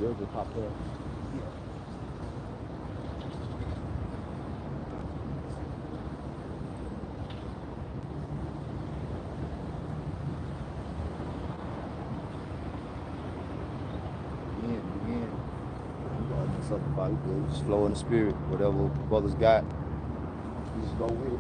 They'll just pop up. Again. Something about it. Just flow in the spirit. Whatever brothers got, you just go with it.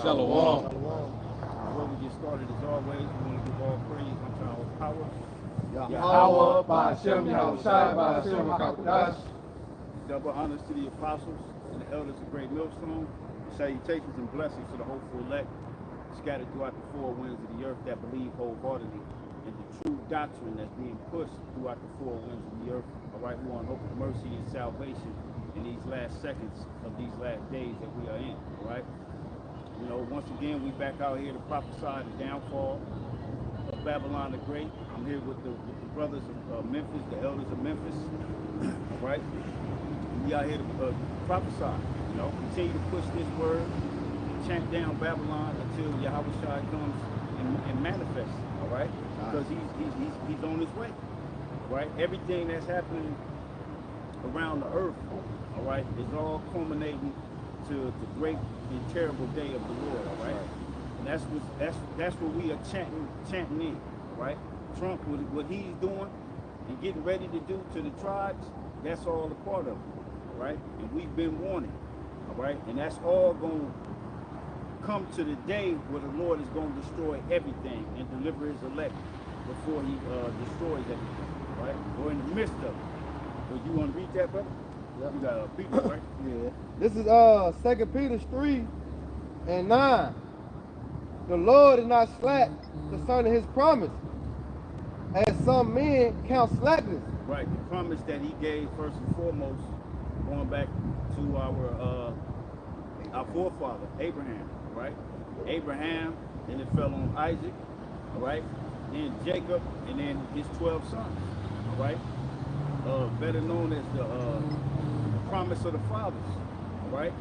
Shalom. Before we get started, as always, we want to give all praise unto our power. Yahweh, Ba'ashem, Yahushai, Ba'ashem, HaKadosh. Double honors to the apostles and the elders of Great Millstone. Salutations and blessings to the hopeful elect scattered throughout the four winds of the earth that believe wholeheartedly in the true doctrine that's being pushed throughout the four winds of the earth. All right, we want hope of mercy and salvation in these last seconds of these last days that we are in. All right. You know, once again, we back out here to prophesy the downfall of Babylon the Great. I'm here with the brothers of Memphis, the elders of Memphis. All right, we out here to prophesy. You know, continue to push this word, chant down Babylon until Yahushua comes and manifests. All right, because he's on his way. All right, everything that's happening around the earth, all right, is all culminating to the great and terrible day of the Lord, all right? And that's what we are chanting in, all right? Trump, what he's doing and getting ready to do to the tribes, that's all a part of it, all right? And we've been warning, all right? And that's all going to come to the day where the Lord is going to destroy everything and deliver his elect before he destroys everything, all right? We're in the midst of it. So you want to read that, brother? You got Peter, right? Yeah. This is 2 Peter 3:9. The Lord is not slack concerning his promise, as some men count slackness. Right, the promise that he gave first and foremost, going back to our forefather, Abraham, right? Abraham, and it fell on Isaac, all right? Then Jacob, and then his 12 sons, all right? Better known as the promise of the fathers, all right?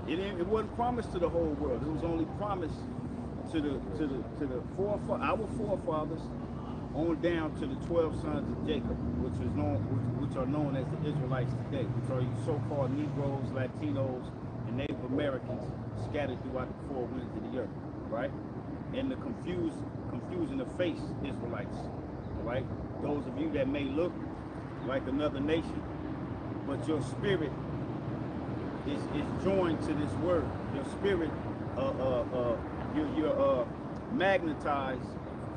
It wasn't promised to the whole world. It was only promised to our forefathers, on down to the 12 sons of Jacob, which are known as the Israelites today, which are you so-called Negroes, Latinos, and Native Americans scattered throughout the four winds of the earth, right? And the confusing the face Israelites, all right? Those of you that may look like another nation, but your spirit is joined to this word. Your spirit, you're magnetized,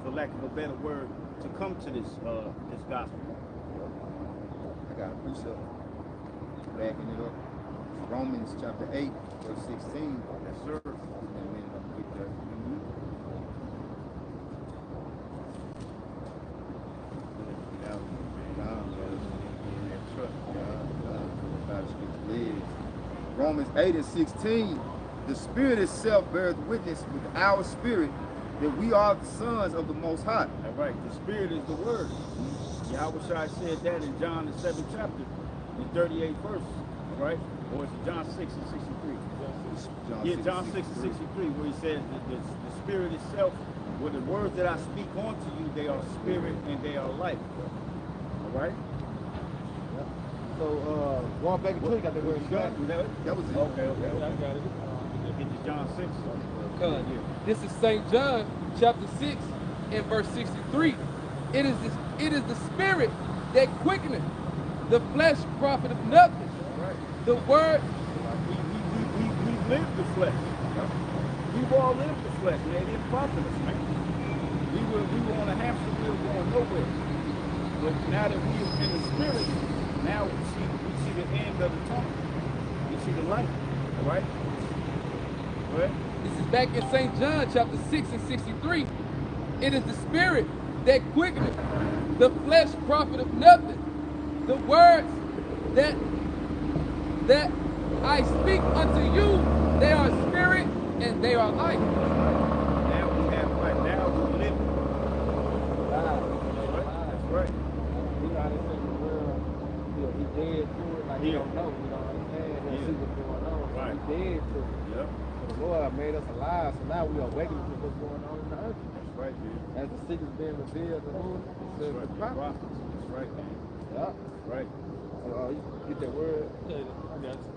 for lack of a better word, to come to this gospel. I got a precept. backing it up. Romans chapter 8, verse 16. Yes, sir. Give me a minute, I'm gonna get there. Romans 8 and 16. The Spirit itself bears witness with our spirit that we are the sons of the Most High. All right, the Spirit is the Word. Yahweh said that in John the 7th chapter, the 38th verse. All right, or is it John 6 and 63? John 6 and 63, where he says that the Spirit itself, with the words that I speak unto you, they are spirit and they are life. All right. So going back into it, got the word slack. That was it. Okay. I got it. Get to John 6. This is St. John chapter 6 and verse 63. It is the spirit that quickeneth, the flesh profiteth nothing. Right. The word. We live the flesh. We've all lived the flesh, man. It didn't profit us, man. We were on a hamster wheel going nowhere. But now that we are in the spirit, now we see the end of the tunnel. We see the light. All right? Go ahead. This is back in St. John chapter 6 and 63. It is the spirit that quickeneth, the flesh profiteth nothing. The words that I speak unto you, they are spirit and they are life. Now we have life. Now we live. That's right. You know how they say the world, he dead to it, like he don't know, you know what I'm saying? He'll see what's going on. Right. He dead to it. Yep. So the Lord made us alive, so now we are awakening to what's going on in the earth. That's right, man. As the secrets being revealed to whom? That's right. The prophets. That's right, man. Yeah. Right. So you get that word? I got you.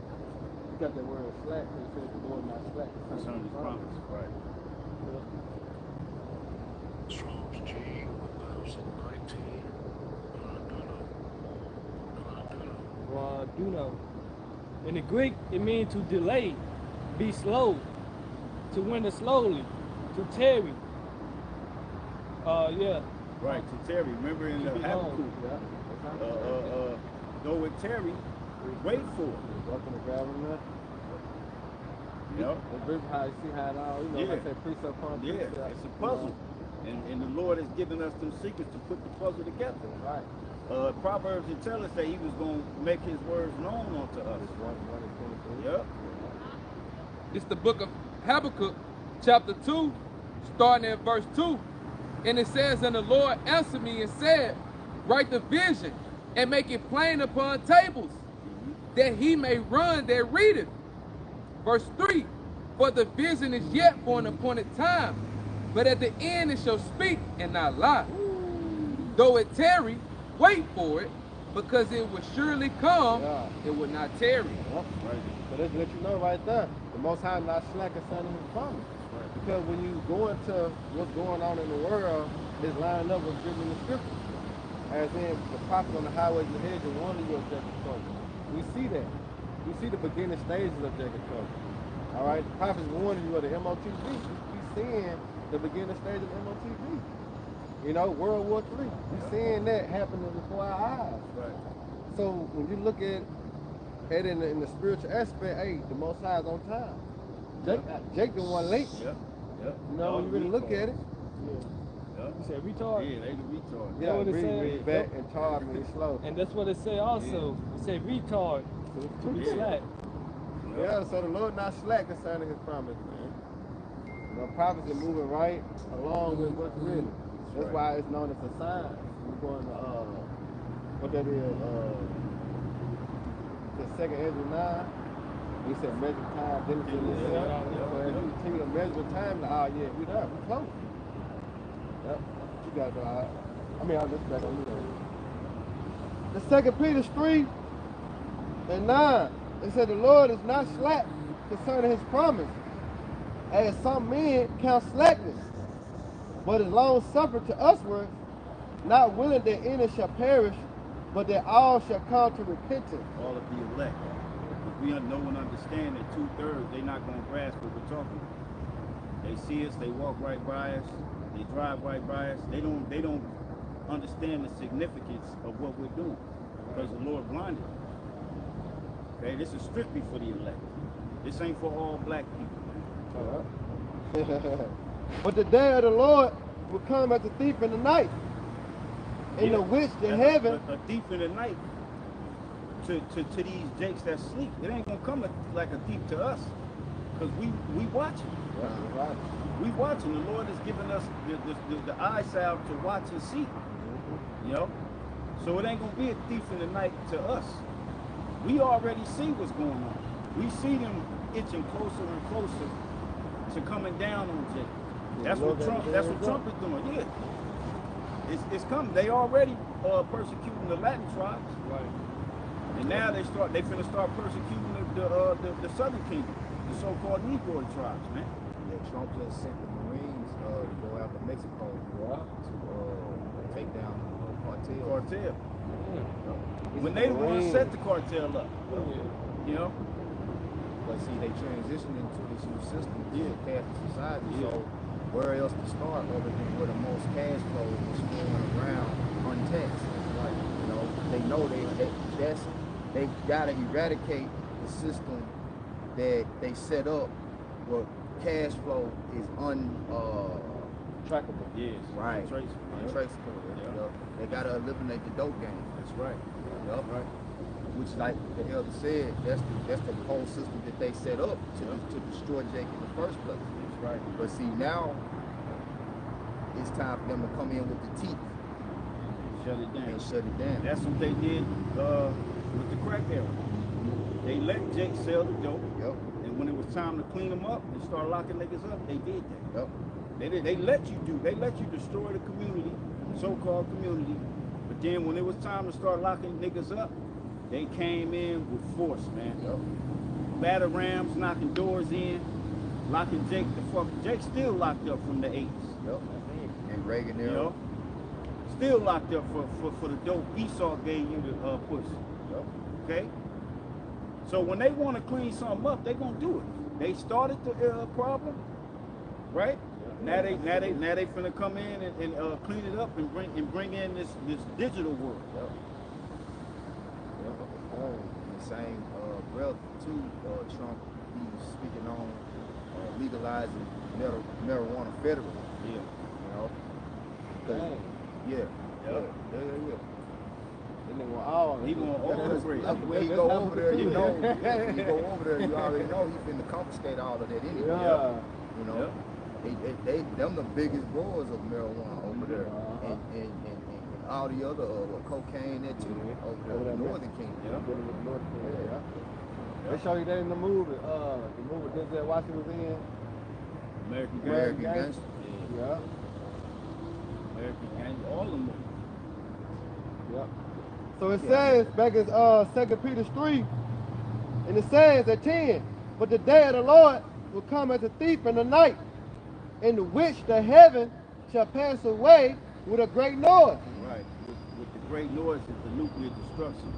You got that word slack, so it says the Lord not slack. Concerning his promise. Right. Strong's G 1019. Duno. In the Greek, it means to delay, be slow, to winter slowly, to tarry. Yeah. Right, to tarry. Remember in the Habakkuk, though it tarry, wait for it. Walking the gravel now. Yep. The bridge, how you see how it all, you know, like that precept upon precept. Yeah, it's a puzzle. And the Lord has given us them secrets to put the puzzle together. Right. Proverbs will tell us that he was going to make his words known unto us. Yep. It's the book of Habakkuk, chapter 2, starting at verse 2. And it says, and the Lord answered me and said, write the vision and make it plain upon tables, that he may run that readeth. Verse 3, for the vision is yet for an appointed time, but at the end it shall speak and not lie. Though it tarry, wait for it, because it will surely come, it will not tarry. Right. So let's let you know right there, the Most High not slack concerning his promise. Right. Because when you go into what's going on in the world, it's lining up with written in the scriptures. As in, the prophets on the highways and the hedges are warning you of Jacob's trouble. We see that. We see the beginning stages of Jacob's trouble. All right? The prophets warning you of the MOTV. We seeing the beginning stage of MOTV. You know, World War III. We're seeing that happening before our eyes. Right. So when you look at it in the spiritual aspect, hey, the Most High is on time. Jake the one late. Yep. You know, when you really look at it. Yep. You said retard? Yeah, they the retard. Yeah, what it read back and charge me slow. And that's what it say also. It say retard, to be slack. Yeah, so the Lord not slack concerning his promise, man. You know, prophets are moving right along with what's written. That's why it's known as a sign. We're going to, what that is, the second Ezra 9. He said measure time, then it's in the cell. So as you continue to measure time, like, oh yeah, we done, we close. Yep, you got the, I'll just back on you there. The 2 Peter 3 and 9, it said the Lord is not slack concerning his promise, as some men count slackness, but is long suffering to usward, not willing that any shall perish, but that all shall come to repentance. All of the elect. Because we know and understand that 2/3, they're not going to grasp what we're talking about. They see us, they walk right by us, they drive right by us. They don't understand the significance of what we're doing because the Lord blinded them. Okay, this is strictly for the elect. This ain't for all black people. But the day of the Lord will come as a thief in the night, in the which the heaven. A thief in the night to these jakes that sleep. It ain't gonna come like a thief to us, because we watching. Right. We watching. The Lord has given us the eye salve to watch and see. You know? So it ain't gonna be a thief in the night to us. We already see what's going on. We see them itching closer and closer to coming down on Jake. That's what Trump is doing. Yeah. It's coming. They already persecuting the Latin tribes. Right. And now they finna start persecuting the Southern Kingdom, the so-called Negro tribes, man. Yeah, Trump just sent the Marines to go after Mexico to take down the cartel. When they the ones set the cartel up, you know. But see, they transitioned into this new system, Catholic society. Yeah. So where else to start other than where the most cash flow is flowing around untaxed? Like, you know, they know they gotta eradicate the system that they set up where cash flow is Trackable. Yes. right. Untraceable. You know, they gotta eliminate the dope game. That's right. Yup. Right. Which, like the elder said, that's the whole system that they set up to destroy Jake in the first place. That's right. But see, now it's time for them to come in with the teeth Shut it down. and shut it down. That's what they did with the crack era. They let Jake sell the dope, Yep. and when it was time to clean them up and start locking niggas up, they did that. Yep. They let you destroy the community, so-called community, but then when it was time to start locking niggas up, they came in with force, man. Yep. Batter rams, knocking doors in, locking Jake the fuck. Jake still locked up from the 80s. Yep. And Reagan You era. know? Still locked up for the dope Esau gave you to push. Yep. Okay? So when they want to clean something up, they gonna do it. They started the problem, right? Now they finna come in and clean it up and bring in this digital world. Yep. The same breath too, Trump, he was speaking on legalizing marijuana federally. Yeah. You know? 'Cause- yeah. He want all the bread. When you go over there, you know. When you go over there, you already know he's finna confiscate all of that anyway. Yeah. You know, them the biggest growers of marijuana over there, and all the other cocaine that too over there, in Northern Kingdom. They show you that in the movie Denzel Washington was in. American Gangster. Yeah. American Gangster, all of them. Yep. So it says back in 2 Peter 3, and it says at 10, but the day of the Lord will come as a thief in the night, in which the heaven shall pass away with a great noise. Right. With the great noise is the nuclear destruction.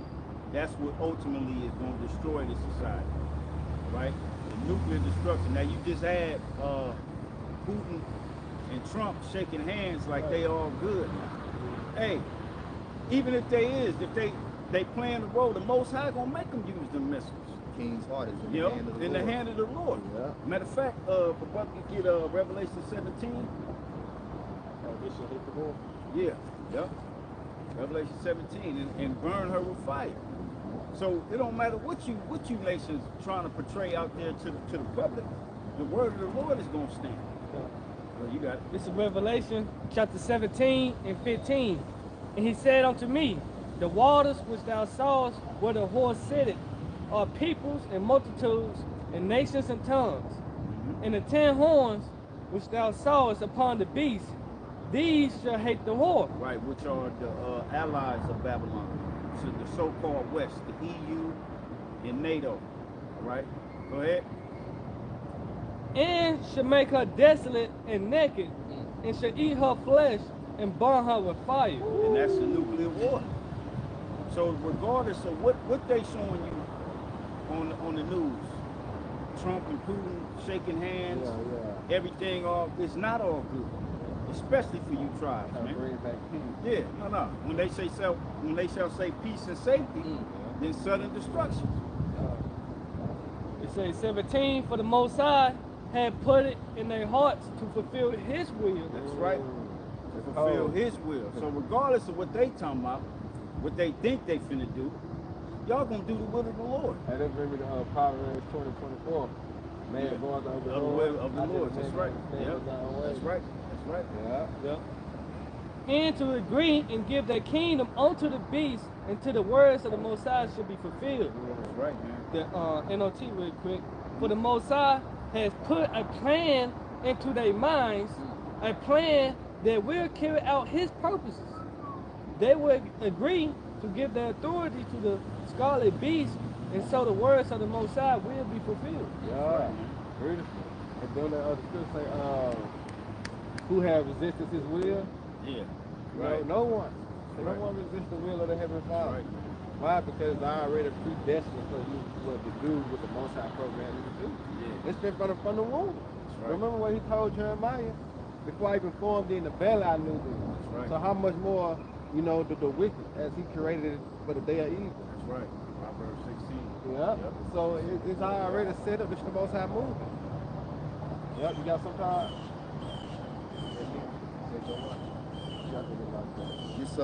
That's what ultimately is going to destroy the society. Right? The nuclear destruction. Now you just had Putin and Trump shaking hands like they all good. Hey, even if they playing the role, the Most High gonna make them use them missiles. King's heart is in You the know, hand of the in Lord. the hand of the Lord. Yeah. Matter of fact, for brother to get Revelation 17. This shall hit the ball. Yeah, yep. Revelation 17 and burn her with fire. So it don't matter what you nations trying to portray out there to the public. The word of the Lord is gonna stand. Well, you got it. This is Revelation chapter 17 and 15. And he said unto me, the waters which thou sawest where the horse sitteth are peoples and multitudes and nations and tongues. And the 10 horns which thou sawest upon the beast, these shall hate the whore. Right, which are the allies of Babylon. So the so-called West, the EU and NATO. All right, go ahead. And shall make her desolate and naked, and shall eat her flesh and burn her with fire. And that's the nuclear war. So regardless of what they showing you on the news, Trump and Putin shaking hands, everything it's not all good, especially for you tribes, man. Bring back peace. Yeah, no. When they shall say peace and safety, then sudden destruction. say 17, for the Most High had put it in their hearts to fulfill his will. That's right. To fulfill his will. So regardless of what they talking about, what they think they finna do, y'all gonna do the will of the Lord. And then bring me to Proverbs 20:24. Man, Yeah. going Of the will of the Lord. That's right. Yep. That's right. That's right. Yeah. And to agree and give their kingdom unto the beast until the words of the Most High should be fulfilled. That's right, man. The NOT real quick. For the Most High has put a plan into their minds, a plan that will carry out his purposes. They will agree to give their authority to the scarlet beast, and so the words of the Most High will be fulfilled. Yeah. Beautiful. And then the other scripture say, who have resisted his will? Yeah. Right. No one. So no one resists the will of the Heavenly Father. Right. Why? Because I already predestined for you what to do with the Most High program you to do. Yeah. It's been from the womb. Right. Remember what he told Jeremiah? Before I even formed thee in the belly, I knew thee. Right. So how much more, the wicked, as he created it for the day of evil. That's right. Proverbs 16. Yeah. Yep. So it's already set up. This is the Most High moving. Yep. You got some time. This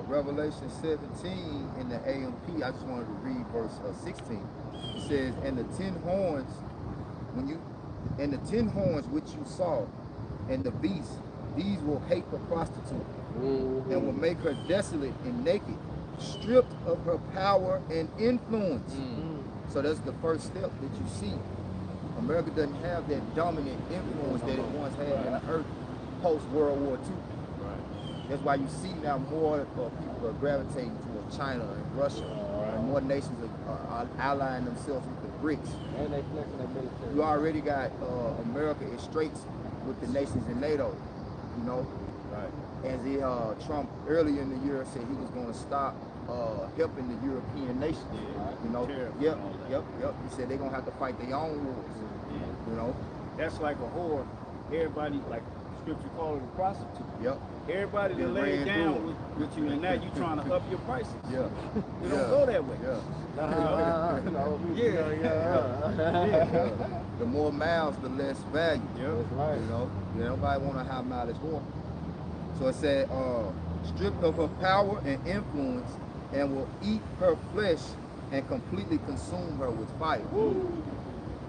Revelation 17 in the AMP, I just wanted to read verse 16. It says, and the 10 horns which you saw, and the beast, these will hate the prostitute, and will make her desolate and naked, stripped of her power and influence. So that's the first step that you see. America doesn't have that dominant influence that it once had in the earth post World War II. That's why you see now more people are gravitating towards China and Russia. And more nations are allying themselves with the BRICS. And they flexing their military. You already got America in straits with the nations in NATO, Right. As Trump earlier in the year said he was going to stop helping the European nations. Yeah. Yep. He said they're going to have to fight their own wars. Yeah. That's like a whore. Everybody, like scripture called it a prostitute. Yep. Everybody that laid down with you, and now you trying to up your prices. Yeah. It don't go that way. The more miles, the less value. Yeah. That's right. Nobody want a high mileage whore. So it said, stripped of her power and influence, and will eat her flesh and completely consume her with fire.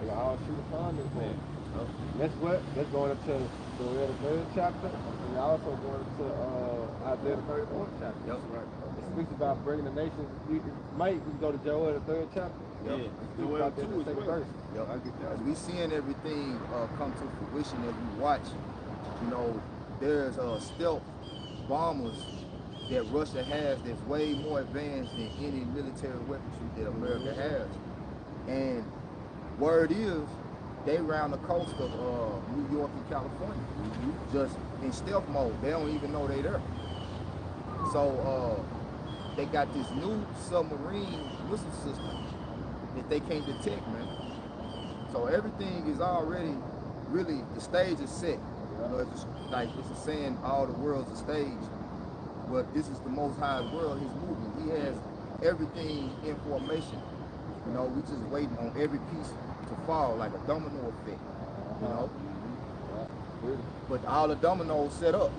They all shoot upon this man. That's going into the 3rd chapter, and also going into Isaiah the 34th chapter. Yep. Right. It speaks about bringing the nations. We can go to Joel the 3rd chapter. Yeah. It speaks about that in the 2nd verse. Yep. As we seeing everything come to fruition as we watch, there's stealth bombers that Russia has that's way more advanced than any military weaponry that America has. And word is, they round the coast of New York and California, just in stealth mode. They don't even know they're there. So they got this new submarine missile system that they can't detect, man. So everything is already really, the stage is set. It's a saying, all the world's a stage, but this is the Most High's world. He's moving. He has everything in formation. We just waiting on every piece to fall, like a domino effect, But all the dominoes set up.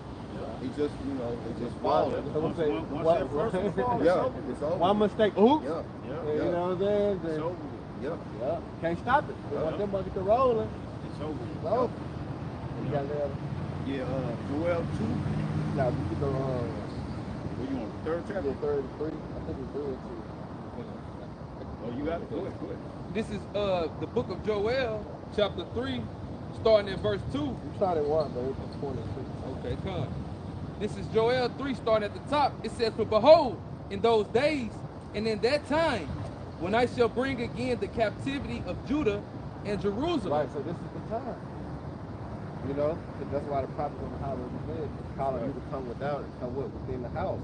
It just, they just fall. Once that first one falls, it's over. One mistake. Oops. Yeah. You know what I'm saying? It's over. Yeah. Can't stop it. Once them buckets are rolling, It's over. it's over. You got that. Yeah, Joel 2. Now, we can go, Where you on, the 3rd chapter? 33. I think it's 3 or 2. Oh, you got it? Go ahead. This is the book of Joel, chapter 3, starting at verse 2. You started 1, but it's 26. Okay, come. This is Joel 3, starting at the top. It says, for behold, in those days and in that time, when I shall bring again the captivity of Judah and Jerusalem. Right, so this is the time. Because that's why the prophets on the highway said, calling you to come without and come within the house.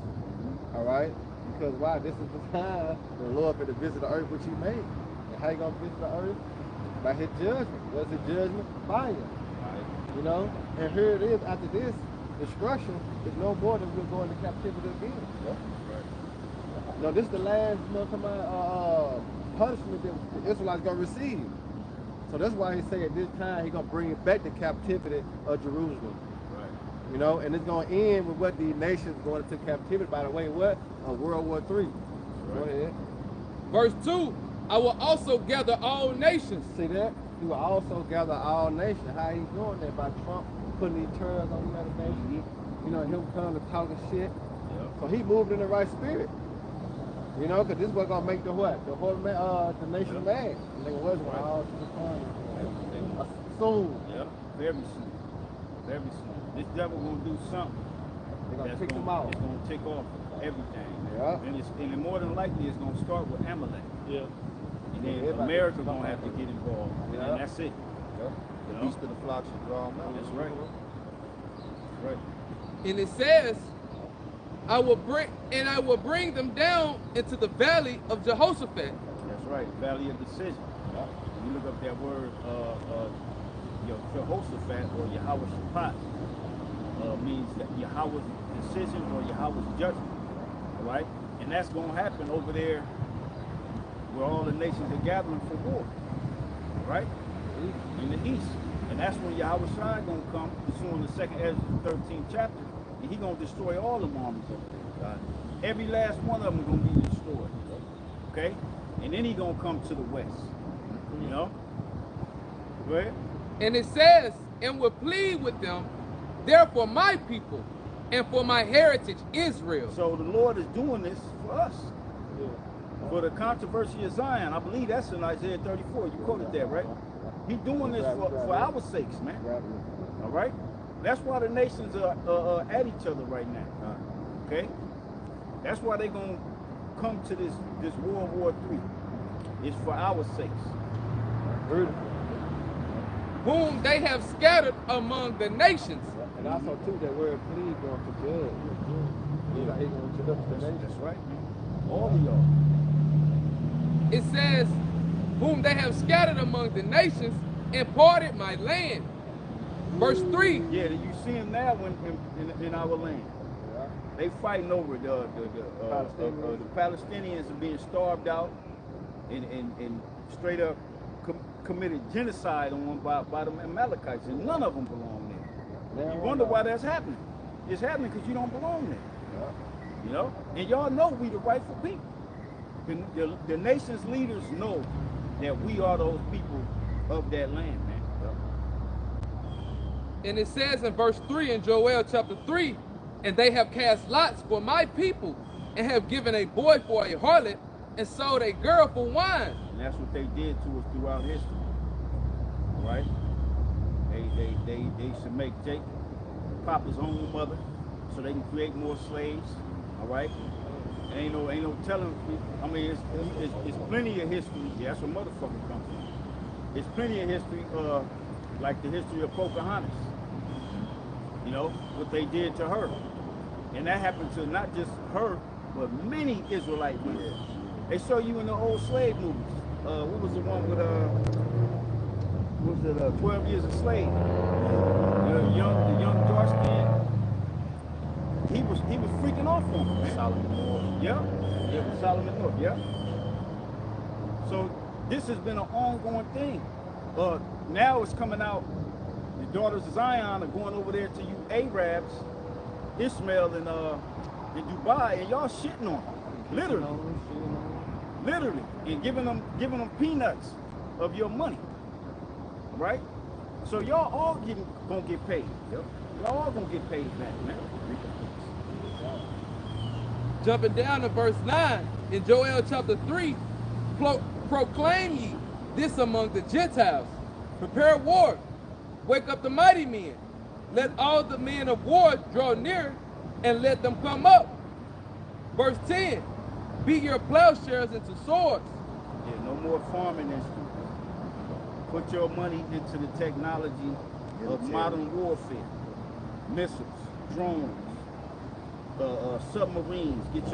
All right? Because why? This is the time the Lord for to visit the earth which he made. And how you going to visit the earth? By his judgment. What's his judgment? Fire. And here it is, after this destruction, it's no more than we're going to captivity again. Right. No, this is the last, punishment that the Israelites gonna receive. So that's why he say at this time he gonna bring back the captivity of Jerusalem. Right. You know, and it's gonna end with what the nations going into captivity. By the way, what? World War III. Go ahead. Verse 2, I will also gather all nations. See that? He will also gather all nations. How he doing that? By Trump putting these terms on the other nations. You know, him coming to talking shit. So he moved in the right spirit. You know, because this was going to make the what? The whole the nation mad. And they wasn't all to the corner. Soon. Yeah, very soon. Very soon. This devil going to do something. They're going to kick gonna, them out. It's going to take off everything. Yeah. And more than likely, it's going to start with Amalek. Yeah. And then America going to have to get involved. Yeah. And that's it. Yeah. The beast of the flock should draw them out. That's right. Right. And it says, I will bring them down into the valley of Jehoshaphat. That's right. Valley of decision. You look up that word, Jehoshaphat or Yahweh Shaphat, means that Yahweh's decision or Yahweh's judgment. All right? And that's going to happen over there where all the nations are gathering for war. Right? In the east. And that's when Yahweh Shai going to come soon in the 2nd Ezra 13th chapter. And he going to destroy all the armies over there. Every last one of them is going to be destroyed. Okay? And then he going to come to the west. You know? Go ahead. And it says, and will plead with them, therefore my people, and for my heritage Israel. So the Lord is doing this for us. For the controversy of Zion. I believe that's in Isaiah 34. You quoted that, right? He's doing this for our sakes, man. All right? That's why the nations are at each other right now. Okay? That's why they're going to come to this World War III. It's for our sakes. Whom they have scattered among the nations. And also, too, that word plead going to judge. He's going to judge the nations. That's right. All of y'all. It says, whom they have scattered among the nations and parted my land. Verse 3. Yeah, you see them now in our land. Yeah. They fighting over the Palestinians are being starved out and straight up committed genocide on them by the Amalekites, and none of them belong there. You wonder why that's happening. It's happening because you don't belong there. Yeah. You know? And y'all know we the rightful people. The nation's leaders know that we are those people of that land, man. And it says in verse 3 in Joel chapter 3, and they have cast lots for my people, and have given a boy for a harlot, and sold a girl for wine. And that's what they did to us throughout history. All right? They should make Jacob Papa's own mother, so they can create more slaves. All right? And ain't no telling. I mean, it's plenty of history. Yeah, that's where motherfucker comes from. It's plenty of history, like the history of Pocahontas. You know what they did to her, and that happened to not just her, but many Israelite women. They show you in the old slave movies. What was the one with 12 Years a Slave? The young dark skin. He was freaking off on him, man. Solomon North. Yeah, with Solomon North. Yeah. So this has been an ongoing thing. Now it's coming out. The daughters of Zion are going over there to you Arabs, Ishmael in Dubai, and y'all shitting on them, literally, and giving them peanuts of your money, right? So y'all all gonna get paid. Yep. Y'all all gonna get paid back, man. Jumping down to verse 9 in Joel chapter 3, proclaim ye this among the Gentiles. Prepare war. Wake up the mighty men. Let all the men of war draw near, and let them come up. Verse 10, beat your plowshares into swords. Yeah, no more farming instruments. Put your money into the technology of modern warfare. Missiles, drones, submarines. Get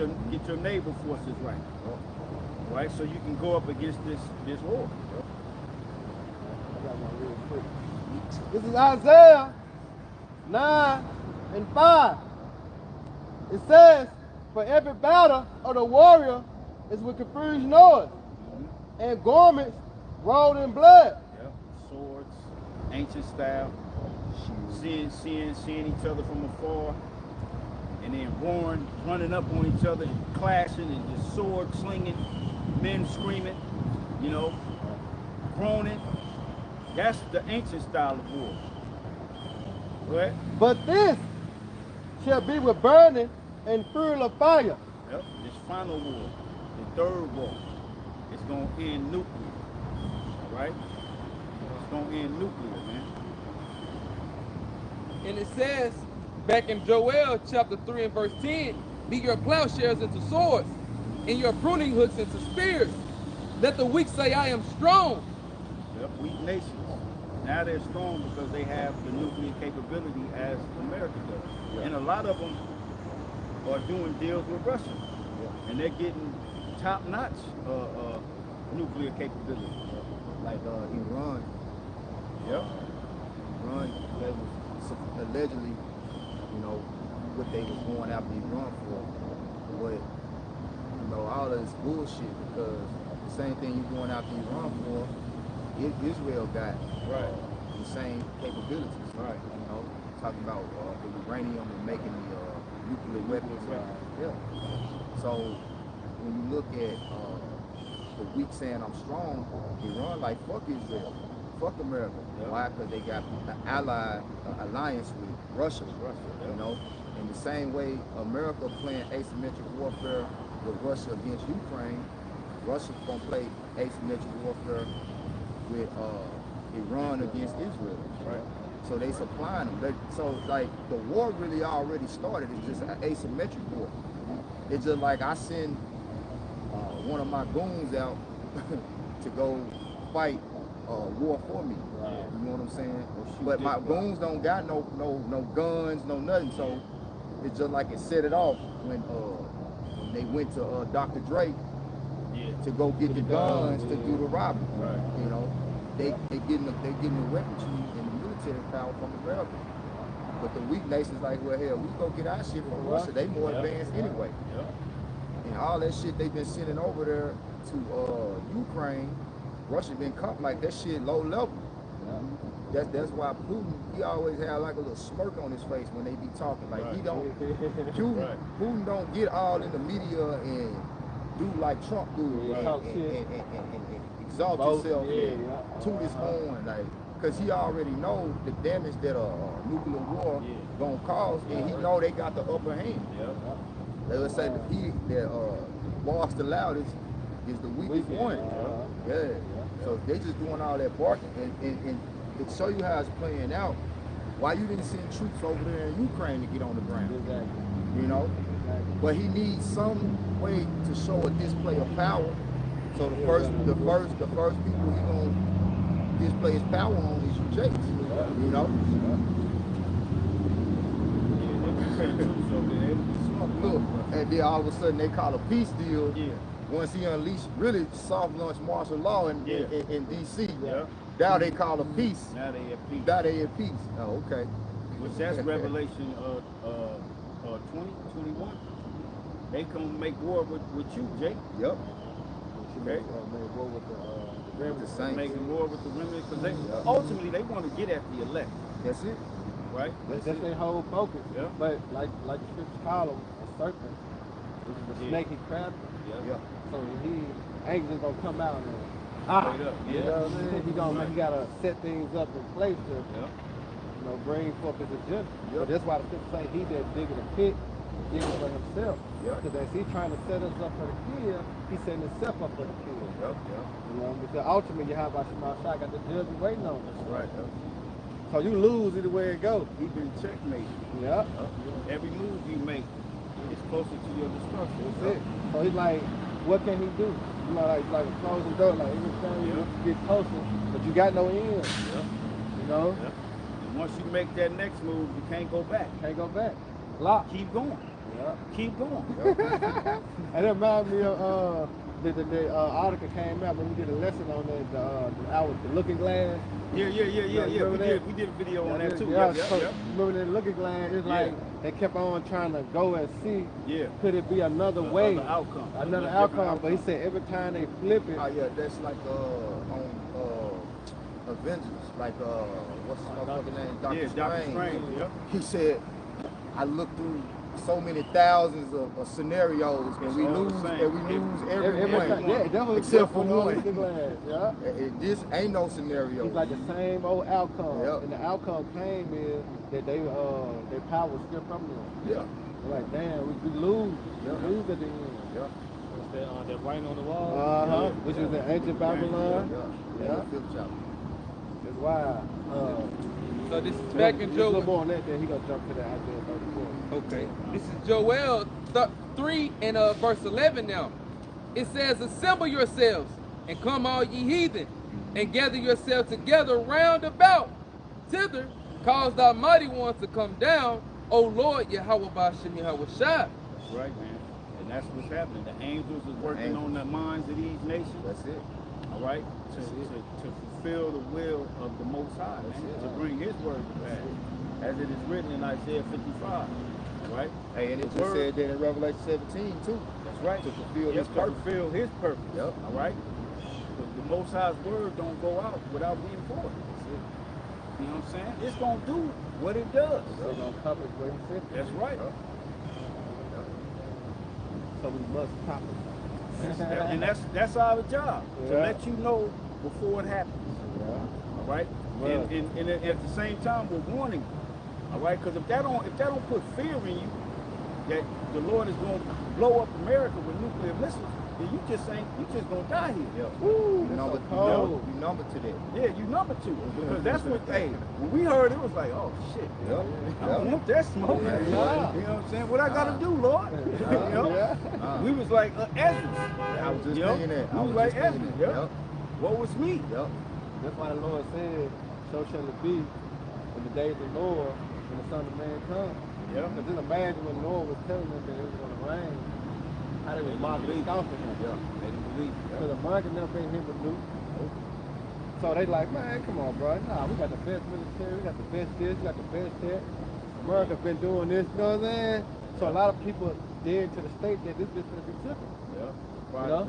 your naval forces right. Right, so you can go up against this war. This is Isaiah 9 and 5. It says, for every battle of the warrior is with confused noise. and garments rolled in blood. Yep. Swords, ancient style, seeing each other from afar, and then roaring, running up on each other and clashing and just sword slinging, men screaming, you know, groaning. That's the ancient style of war. Go ahead. But this shall be with burning and fury of fire. Yep. This final war, the third war, it's gonna end nuclear. All right? It's gonna end nuclear, man. And it says back in Joel chapter 3 and verse 10, beat your plowshares into swords and your pruning hooks into spears. Let the weak say, I am strong. Yep, weak nations. Now they're strong because they have the nuclear capability as America does. Yeah. And a lot of them are doing deals with Russia. Yeah. And they're getting top-notch nuclear capability. Like Iran. Yep. Iran, that was allegedly, you know, what they was going after Iran for. But, you know, all of this bullshit, because the same thing you're going after Iran for, Israel got the same capabilities. Right. You know, talking about the uranium and making the nuclear weapons. Yeah. So when you look at the weak saying I'm strong, Iran like fuck Israel, fuck America. Yeah. Why? Because they got an alliance with Russia. You know, in the same way America playing asymmetric warfare with Russia against Ukraine, Russia gonna play asymmetric warfare with Iran against Israel. Right. So they supplying them. So like the war really already started. It's just an asymmetric war. It's just like I send one of my goons out to go fight war for me. You know what I'm saying? But my goons don't got no guns, no nothing. So it's just like it set it off when they went to Dr. Dre to go get the guns to do the robbery. Right. You know, they getting the weaponry and the military power from America. But the weak nations like, well, hell, we go get our shit from Russia. They more advanced anyway. And all that shit they've been sending over there to Ukraine, Russia been caught like that shit low level. That's why Putin, he always have like a little smirk on his face when they be talking. Like he don't, Putin don't get all in the media and do like Trump do and exalt himself and toot his horn, like, cause he already know the damage that a nuclear war gonna cause, and he know they got the upper hand. Let's say that boss the loudest is the weakest one. So they just doing all that barking, and to show you how it's playing out, why you didn't send troops over there in Ukraine to get on the ground. You know? But he needs some way to show a display of power. So the first people he gonna display his power on is you Jakes. You know? Look, and then all of a sudden they call a peace deal. Once he unleashed really soft launch martial law in DC. Now they call a peace. Now they at peace. Now they at peace. Oh, okay. Which that's Revelation 20, 21. They come make war with you, Jake. Yep. Make war with the The saints. Making war with the remnant, because they ultimately they want to get at the elect, That's it. right? That's their whole focus. Yeah. But like the scriptures call him a serpent, which is the snake he crabbed. Yeah. So he ain't just gonna come out and Straight up. you know what I mean? He gotta set things up in place to you know, bring forth his agenda. But that's why the scripture say he that digging a pit, digging for himself. Because as he's trying to set us up for the kill, he's setting himself up for the kill. You know, because ultimately you have our Shema got the judgment waiting on us. Right. So you lose either way it goes. He been checkmated. Yeah. Every move you make is closer to your destruction. That's it. So he's like, what can he do? You know, like a closing door, like everything you get closer, but you got no end. You know? And once you make that next move, you can't go back. Can't go back. Lock. Keep going. Keep going. And it reminds me of the article came out when we did a lesson on the looking glass. Yeah. remember that? We did a video on that too. Yeah, Yeah. so remember the looking glass? It's like they kept on trying to go and see. Yeah. Could it be another way? Another outcome. Another Different outcome. But he said every time they flip it. Oh yeah, that's like on Avengers, like what's his motherfucking name? Doctor Strange. Yeah. He said, I looked through so many thousands of scenarios and we lose every one. Except for one. Yeah. This ain't no scenario. It's like the same old outcome. Yep. And the outcome came is that their power was still from them. Yeah. They're like, damn, we lose. We lose at the end. Yeah. That writing on the wall. Which is the ancient Babylon. Yeah. Fifth chapter. That's why. So this is back in Joel. A little Joel. more on that, then he gonna jump to the Isaiah 34. Okay. This is Joel 3 and verse 11 now. It says, assemble yourselves and come all ye heathen and gather yourselves together round about. Thither cause thy mighty ones to come down, O Lord Yahweh Bashem Yahweh Shai. That's right, man. And that's what's happening. The angels is working on the minds of these nations. That's it. All right? To fulfill the will of the Most High. To bring his word to pass. As it is written in Isaiah 55. Right? Hey, and it just said that in Revelation 17 too. That's right. To fulfill his purpose. Fulfill his purpose. Yep. All right? The Most High's word don't go out without being for it. You know what I'm saying? It's gonna do what it does. They're gonna cover it where he said. That's right. So we must copy. And that's our job. To let you know before it happens. All right? And at the same time we're warning you. All right? Because if that don't put fear in you that the Lord is gonna blow up America with nuclear missiles, then you just gonna die here. Yeah. Woo, You number to that. Yeah, you number two. Because that's what when we heard it was like, oh shit. Yep. I don't want that smoke. Yeah. You know what I'm saying? What I gotta do, Lord? You know? We was like Ezra. I was just thinking that. We was like Ezra. Yep. What was me? Yep. That's why the Lord said, so shall it be in the days of Noah when the Son of Man comes. Yeah. Because just imagine when Noah was telling them that it was going to rain, how they was mocking and scoffing him. Yeah. They didn't believe. Because the market never been here but new. So they like, man, come on, bro. Nah, we got the best military, we got the best this, we got the best that. America been doing this, you know what I'm saying? So a lot of people did to the state that this is going to be tripping. Yeah. You know?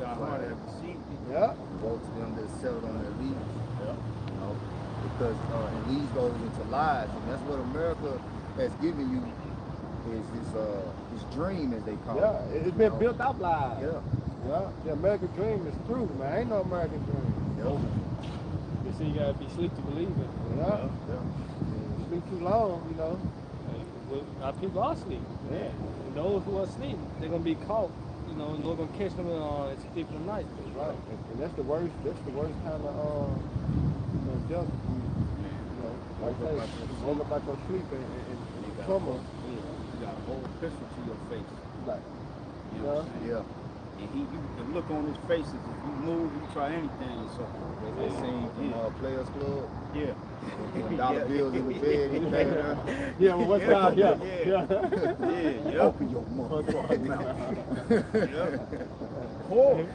Yeah. Vote to them that settled on their leaders. Yeah. You know, because and these goes into lies, and that's what America has given you is this dream, as they call it. Yeah, it's been built up lies. Yeah. Yeah, the American dream is true, man. Ain't no American dream. Yep. They say you gotta be asleep to believe it. Yeah. Yeah. Sleep too long, you know. Our people are asleep. Yeah. And those who are asleep, they're gonna be caught. You know, and they're gonna catch them at the thief of the night. Right. And that's the worst. That's the worst kind of death. You know, like I say, woke up like a sleep and trauma. You got a whole pistol to your face. Like, You know what I'm saying? Yeah. And you can look on his faces. If you move, you try anything or something. They seen from Players Club. Yeah. Dollar bills in the bed. He came out. yeah, well, what's up? Yeah. Yeah. Open your motherfucking mouth. Horrible.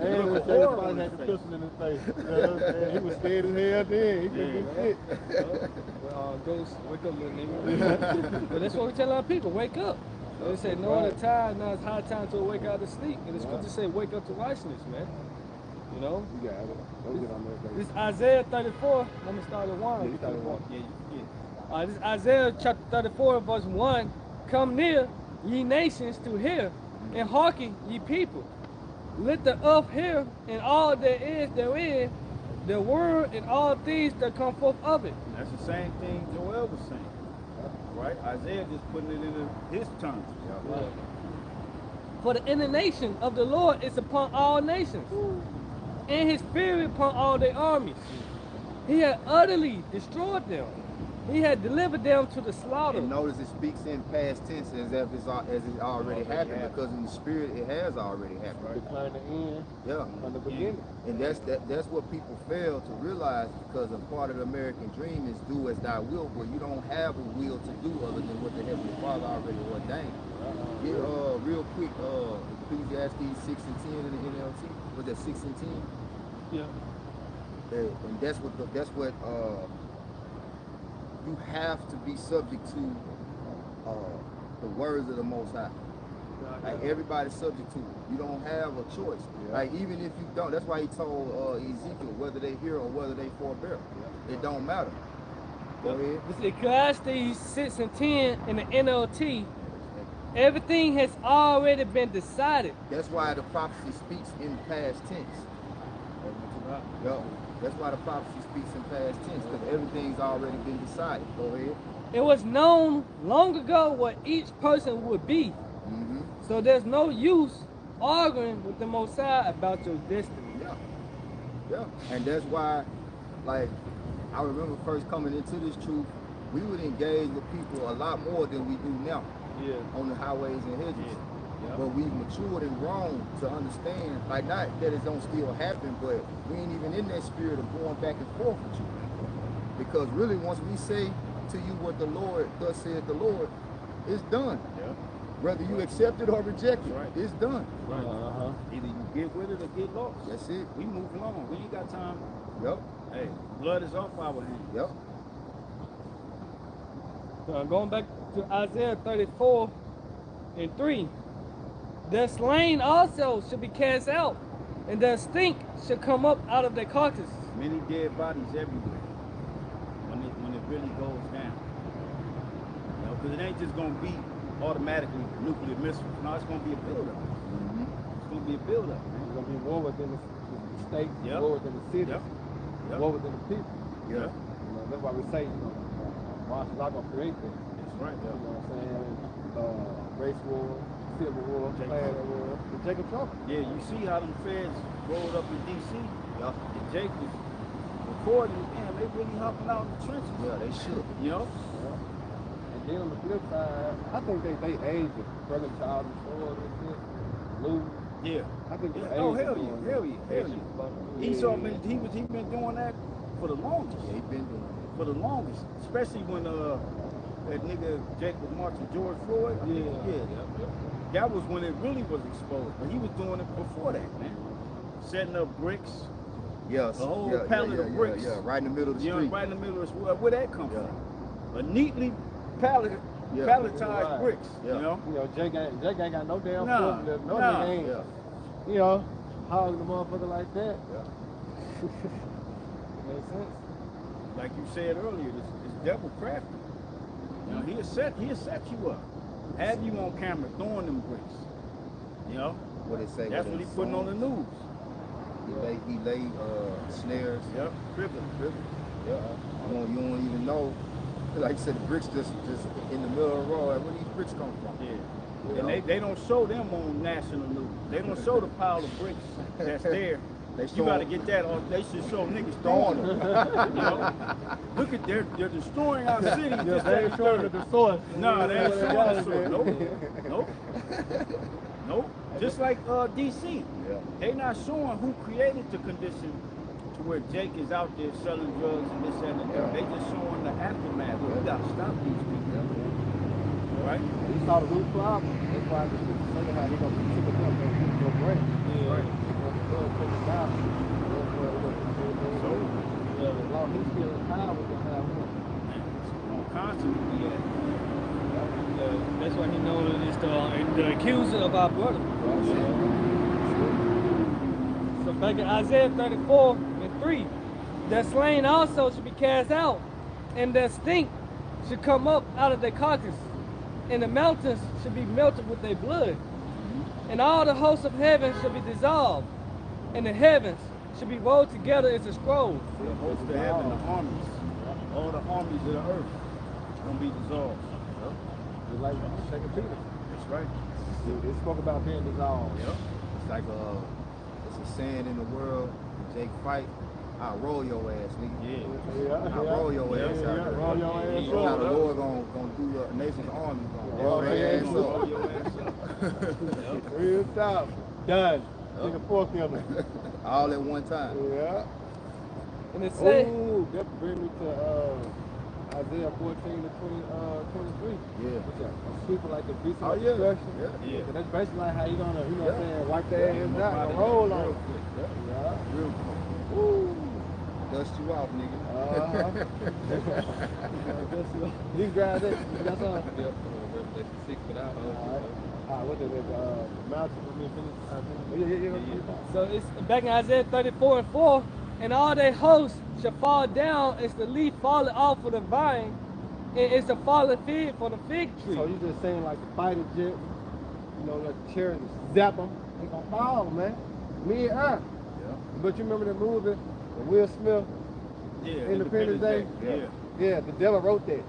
And when Jay Fox had the pistol in his face, you know what I'm saying? He was scared as hell then. He couldn't do shit. Ghost, wake up, little nigga. But that's what we tell our people, wake up. They say, no, the time, now it's high time to wake out of sleep. And the scripture say, wake up to righteousness, man. You know? You got it. Don't get on that. This Isaiah 34, let me start at 1. Yeah, you start at 1. Yeah. This Isaiah chapter 34, verse 1. Come near, ye nations, to hear, and hearken, ye people. Let the earth hear, and all there is therein, the word and all things that come forth of it. And that's the same thing Joel was saying. Right? Isaiah just putting it in his terms. Right. For the indignation of the Lord is upon all nations, and his spirit upon all their armies. He had utterly destroyed them. He had delivered them to the slaughter. And notice it speaks in past tense as if as it already happened, because in the spirit it has already happened. Decline the end Yeah. from the beginning. And that's what people fail to realize, because a part of the American dream is do as thy will, but you don't have a will to do other than what the Heavenly Father already ordained. real quick, Ecclesiastes 6 and 10 in the NLT. Was that 6 and 10? Yeah. And that's what you have to be subject to the words of the Most High. Like everybody's subject to it. You don't have a choice. Yeah. Like even if you don't, that's why he told Ezekiel whether they hear or whether they forbear. Yeah. It don't matter. Go ahead. It's Ecclesiastes 6 and 10 in the NLT. Everything has already been decided. That's why the prophecy speaks in past tense. Yo, that's why the prophecy speaks in past tense, because everything's already been decided. Go ahead. It was known long ago what each person would be. Mm-hmm. So there's no use arguing with the Most High about your destiny. Yeah. Yeah. And that's why, like, I remember first coming into this truth, we would engage with people a lot more than we do now. Yeah. On the highways and hedges. Yeah. But we've matured and grown to understand, like, not that it don't still happen, but we ain't even in that spirit of going back and forth with you. Because really, once we say to you what the Lord, thus said the Lord, it's done. Yeah. Whether you accept it or reject it, Right. it's done. Right. Either you get with it or get lost. That's it. We move along. We ain't got time. Yep. Hey, blood is off our hands. Yep. Going back to Isaiah 34 and 3. Their slain also shall be cast out, and their stink shall come up out of their carcasses. Many dead bodies everywhere. When it really goes down. You know, because it ain't just gonna be automatically nuclear missiles. No, it's gonna be a buildup. Mm-hmm. It's gonna be a buildup, man. There's gonna be war within the state, Yep. war within the city, Yep. Yep. war within the people. Yeah. You know, that's why we say, Marshall's not gonna create that. That's right. You know what I'm saying? Race war, civil war, clan war. The Jacob Trump. Yeah, you see how them feds rolled up in D.C. Yep. And Jake was recording, man, they really hopping out in the trenches. Yeah, they should. You know? And then on the flip side, I think they aged it. Brother Child and Ford and shit. Lou. Yeah. I think they Yeah. aged Oh, it hell doing yeah, that. hell yeah, hell yeah. He saw me, he been doing that for the longest. Yeah, he been doing it. For the longest. Especially when that nigga Jake was marching George Floyd. I think, yeah. That was when it really was exposed. But he was doing it before that, man. Setting up bricks. Yes. A whole yeah, pallet yeah, of yeah, bricks. Yeah, right in the middle of the You know, street. right in the middle of the street. Where'd that come Yeah. from? A neatly palletized Right. bricks. Yeah. You know? You know, Jake ain't got no damn Nah, forklift. No nah. nigga ain't, Yeah. you know, hogging the motherfucker like that. Yeah. Makes sense. Like you said earlier, it's devil crafty. You know, he'll set you up. Have you on camera throwing them bricks. You know? What it say? That's what what he's putting on the news. He laid snares. Yep. Crippling. Yeah. You don't even know. Like you said, the bricks just in the middle of the road. Like, where these bricks come from? Yeah. You And know? they don't show them on national news. They don't show the pile of bricks that's there. They You show gotta get that on. They should show niggas throwing them. You know? Look at they're destroying our city. Yeah, just they that ain't showing the source. No, they ain't showing got the it, source. man. Nope. Just like DC. Yeah. They not showing who created the condition to where Jake is out there selling drugs and this and that. Yeah. They just showing the aftermath. We gotta stop these people. Right? He saw the root problem. That's why the second half he gonna pick it up and go break. Right. Take it down. So, As long as he's still in power, we're gonna have him. on constantly, yeah. That's why he knows that it's the accuser of our brother. So back in Isaiah 34 and 3, their slain also should be cast out, and their stink should come up out of their carcass, and the mountains should be melted with their blood, and all the hosts of heaven shall be dissolved, and the heavens should be rolled together as a scroll. The host of heaven, the armies, all the armies of the earth, gonna be dissolved. Just like Second Peter. That's right. It spoke about being dissolved. Yep. It's like it's a saying in the world. Jake fight. I'll roll your ass, nigga. Yeah. I'll roll your ass out there. Roll your ass That's how the up. Lord gonna do the nation's army. Gonna Roll roll their their ass ass Roll up. your ass up. Real top. Done. Take a fork in it. All at one time. Yeah. And it said, Ooh, that brings me to Isaiah 14 to 23. Yeah. What's that? A sweeper like the beast Oh, of yeah. destruction. Yeah. Yeah. So that's basically like how you gonna, you know what I'm saying, wipe their Yeah. hands Yeah. out and Yeah. roll on Real it. quick. Yeah. Real quick. Woo. Dust you off, nigga. These guys, you got some? Yep, Revelation 6 for that. Alright, what's it? Mountain, let me finish. Yeah. So it's back in Isaiah 34 and 4, and all their hosts shall fall down as the leaf falling off of the vine, and it's a fallen fig for the fig tree. So you just saying like the fighter jet, you know, like the chariots, zap them, they gonna fall, man. Me and I. Yeah. But you remember the movie, with Will Smith, Yeah. Independence Day? Yeah. Yeah, the devil wrote that.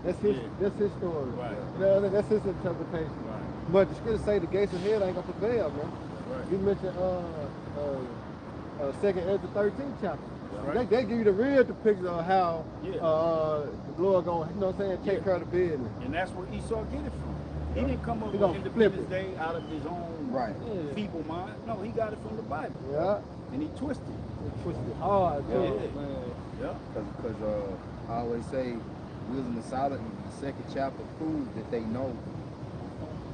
That's his, Yeah. that's his story. Right. You know, that's his interpretation. Right. But the scriptures say the gates of hell ain't gonna prevail, man. Right. You mentioned 2nd Ezra 13th chapter. Right. They give you the real depiction of how Yeah. the Lord gonna, you know what I'm saying, take Yeah. care of the business. And that's where Esau get it from. He didn't come up He with gonna flip Independence it. Day out of his own Right. Yeah. feeble mind. No, he got it from the Bible. Yeah. And he twisted. They twisted hard, Yeah. man. Yeah. Because I always say, Wisdom of Solomon, the 2nd chapter proves that they know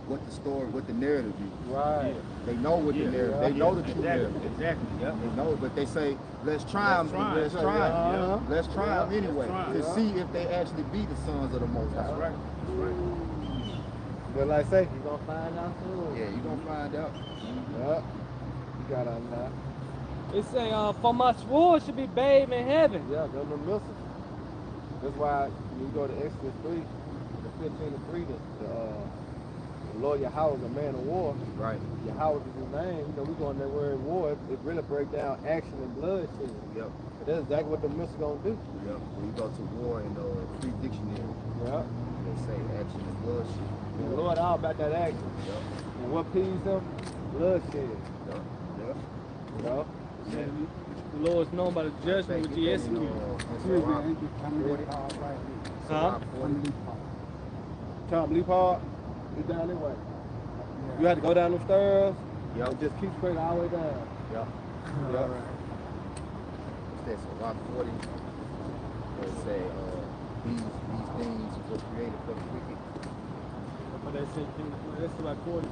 what the story, what the narrative is. Right. They know what the narrative. They know the true narrative. Exactly. Yeah. They know it, but they say, let's try them. Let's try them. Uh-huh. Let's try them anyway try 'em. to Yeah. see if they actually be the sons of the Most High. That's right. That's right. But like I say, you gonna find out soon. Yeah, you gonna find out. Yeah. You got on that. It say, for my sword should be bathed in heaven. Yeah, them the missiles. That's why when you go to Exodus 3, the 15 to 3, the Lord Yahweh is a man of war. Right. Yahweh is his name. You know, we go in that word war, it really breaks down action and bloodshed. Yep. But that's exactly what the missiles gonna do. Yep. When you go to war in the Free Dictionary, Yeah. they say action is bloodshed. And the Lord all about that action. Yep. And what pleases him? Bloodshed. Yep. Yep. You know? The Lord is known by the judgment which he executes. Huh? Tom Lee Park, you down that way. You had to go down the stairs. Yep. And just keep straight all the way down. Yep. Yep. That's a Rock 40. They say these things were created for the wicked. But they say, that's about 40.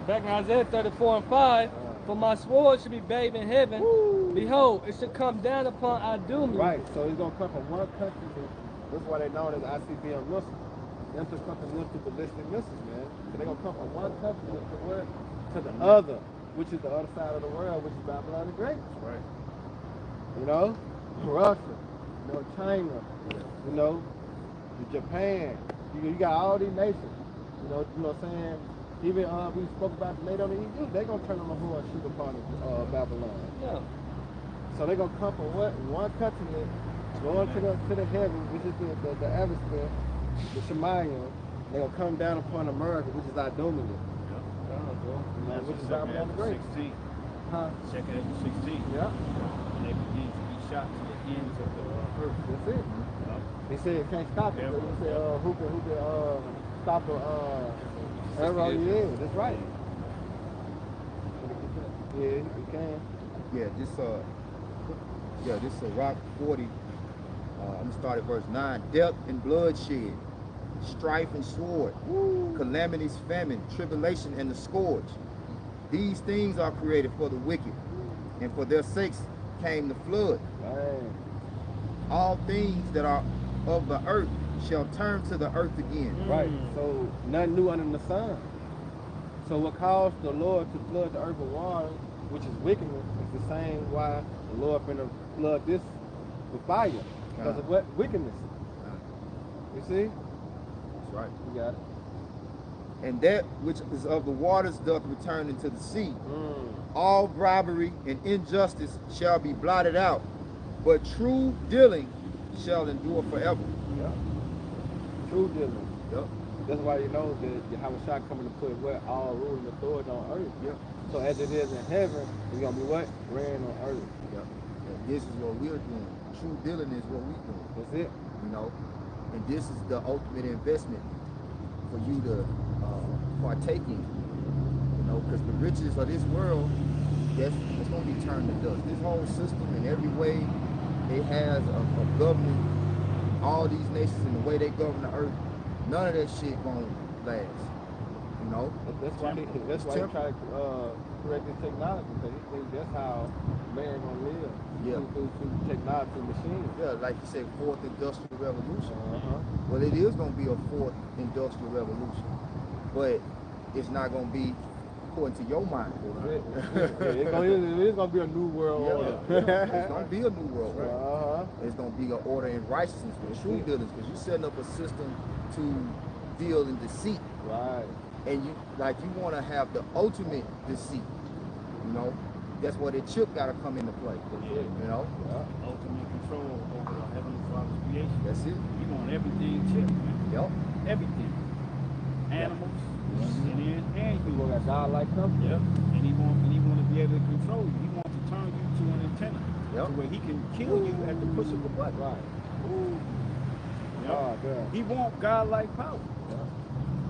Back in Isaiah 34 and 5, for my sword should be bathed in heaven. Woo. Behold, it should come down upon Idumea. Right, so it's gonna come from one country to, that's why they known as ICBM missiles. Them to come from ballistic missiles, man. So they're gonna come from one country to where? To the other, which is the other side of the world, which is Babylon the Great. Right. You know? Russia, you know, China, you know, Japan. You got all these nations. You know what I'm saying? Even we spoke about the NATO and the EU, they're gonna turn on the horn and shoot upon Babylon. Yeah. So they're gonna come from what? One continent, going to the heaven, which is the atmosphere, the Shemayim. They're gonna come down upon America, which is Idumea. Which is Babylon the Great. 16. Huh? Second Ezra 16. Yeah. And they begin to be shot to the ends of the earth. That's it. They say it can't stop it. Yeah. They say who can stop the arrow? Yeah, that's right. Yeah, you can. This Rock 40. I'm gonna start at verse 9. Death and bloodshed, strife and sword, calamities, famine, tribulation, and the scourge. These things are created for the wicked, and for their sakes came the flood. Man. All things that are of the earth shall turn to the earth again. Right. So nothing new under the sun. So what caused the Lord to flood the earth with water, which is wickedness, is the same why the Lord finna flood this with fire. Because of what? Wickedness. You see? That's right. You got it. And that which is of the waters doth return into the sea. All bribery and injustice shall be blotted out, but true dealing shall endure forever. Yeah. True dealing. Yep. That's why you know that Yahweh Shah coming to put what? All rule and authority on earth. Yep. So as it is in heaven, it's gonna be what? Reign on earth. Yep. And this is what we're doing. True dealing is what we're doing. That's it. You know, and this is the ultimate investment for you to partake in. You know, because the riches of this world, that's going to be turned to dust. This whole system in every way it has a governing all these nations and the way they govern the earth. None of that shit gonna last. You know? That's why he try to correct his technology, because he thinks that's how man gonna live. Yeah. Through technology and machines. Yeah, like you said, fourth industrial revolution. Uh-huh. Well, it is gonna be a fourth industrial revolution, but it's not gonna be according to your mind. It is gonna be a new world order. It's gonna be a new world order. Uh-huh. It's gonna be an order in righteousness with true dealings, because you're setting up a system to deal in deceit. Right. And you want to have the ultimate deceit. You know, that's where the chip got to come into play. Yeah. You know, Ultimate control over the Heavenly Father's creation. that's it. You want everything chipped, man. Yep. Everything. Animals, and People humans. got God-like company. Yep. And he want to be able to control you. He wants to turn you to an antenna. Yep. To where he can kill you at the push of a button. Right. Yep. Oh, damn. He wants God-like power.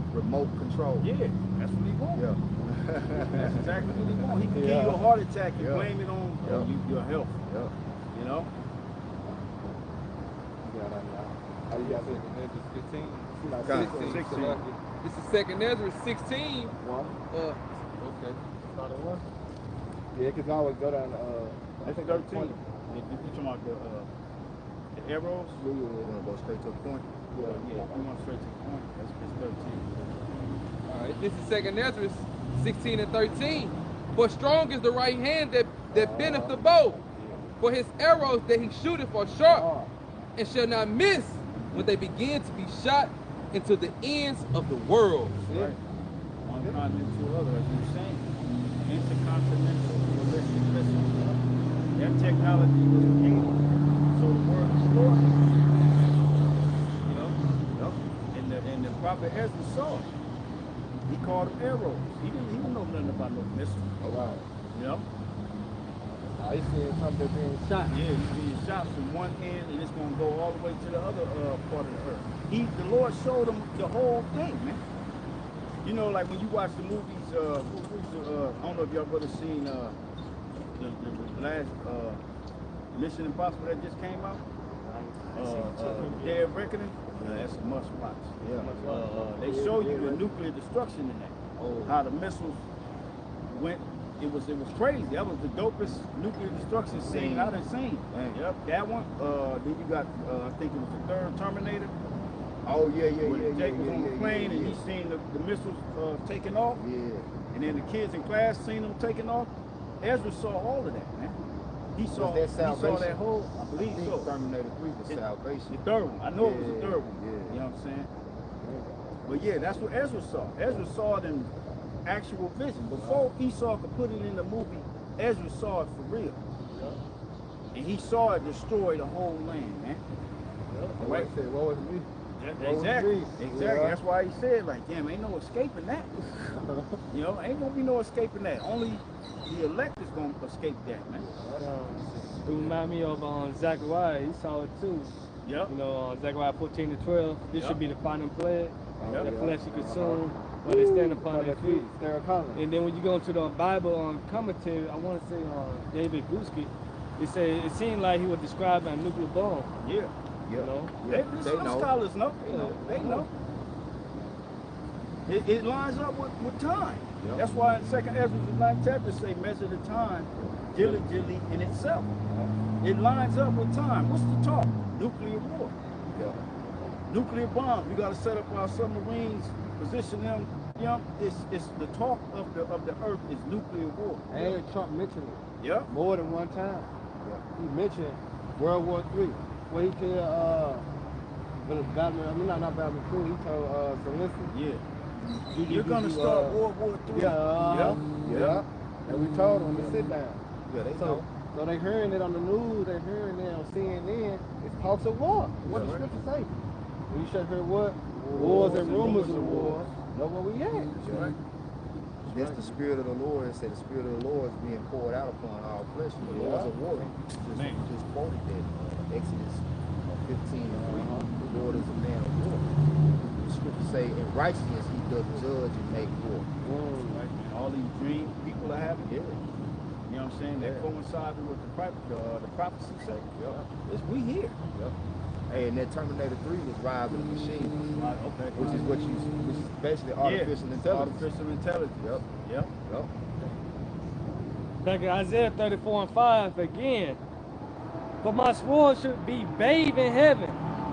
Remote control. Yeah, that's what he wants. Yeah. That's exactly what he wants. He can give you a heart attack and blame it on your health. Yeah. You know? How you got it? 15? Got 16. This is Second Ezra 16. One. Okay. Started one? Yeah, because I always go down, I think 13. 20. You talking about the arrows? Yeah. You want to go straight to the point? Yeah, we want straight to the point. That's 13. All right. This is Second Ezra 16 and 13. For strong is the right hand that bendeth the bow. For his arrows that he shooteth are sharp, and shall not miss when they begin to be shot into the ends of the world. Right. One continent to another, as you're saying. Intercontinental ballistic missiles. That technology was created so the world is Lord. You know? Yep. And the prophet Ezra saw it. He called them arrows. He didn't know nothing about no missiles. Oh, wow. You know? I seen something being shot. Yeah, he's being shot from one end, and it's going to go all the way to the other part of the earth. The Lord showed him the whole thing, man. You know, like when you watch the movies, I don't know if y'all ever seen the last Mission Impossible that just came out. Day of Reckoning. That's a must watch. Yeah. They show you the nuclear destruction in that. How the missiles went. It was crazy. That was the dopest nuclear destruction scene I've seen. Yep, that one. Then you got, I think it was the third Terminator. Oh yeah. When Jake was on the plane and he seen the missiles taking off. Yeah. And then the kids in class seen them taking off. Ezra saw all of that, man. He saw that whole. I believe so. Terminator 3 was Salvation. The third one. I know it was the third one. Yeah. You know what I'm saying? But yeah, that's what Ezra saw. Ezra saw it in actual vision. Before Esau could put it in the movie, Ezra saw it for real. And he saw it destroy the whole land, man. Right. Said, what was me? Exactly. That's why he said, like, damn, ain't no escaping that. You know, ain't gonna be no escaping that. Only the elect is gonna escape that, man. It remind me of Zechariah. He saw it too. Yep. You know, Zechariah 14 to 12. This should be the final plague. The flesh you consume, but they stand upon their feet. And then when you go into the Bible commentary, I want to say David Guski, it seemed like he was describing a nuclear bomb. Yeah. You know? Some scholars know. They know. It lines up with time. Yep. That's why in 2nd Ezra, the 9th chapter say, measure the time diligently in itself. It lines up with time. What's the talk? Nuclear war. Yeah. Nuclear bombs. We got to set up our submarines, position them. You know, it's the talk of the earth is nuclear war. And Trump mentioned it. Yeah. More than one time. He mentioned World War III. Where he told not Batman Crew, he told Zelensky. Yeah. You're gonna start World War III. Yeah. And we told him to sit down. Yeah, they know. So they hearing it on the news, they hearing it on CNN. It's talks of war. What does Scripture say? You should hear what? Wars and rumors of wars. Know where we at. That's right. That's the Spirit of the Lord. It said the Spirit of the Lord is being poured out upon all flesh. The Lord's a war. Just quoted that. Exodus 15 and 3. The Lord is a man of war. The scripture say in righteousness he does judge and make war. Right. And all these dreams people are having. Yeah. You know what know what I'm saying? That coincides with what the prophecy say. It's we here. Hey, and that Terminator 3 was Rise of the Machine, Okay. which is basically artificial intelligence. Artificial intelligence. Yep. Back in Isaiah 34:5 again. For my sword should be bathed in heaven.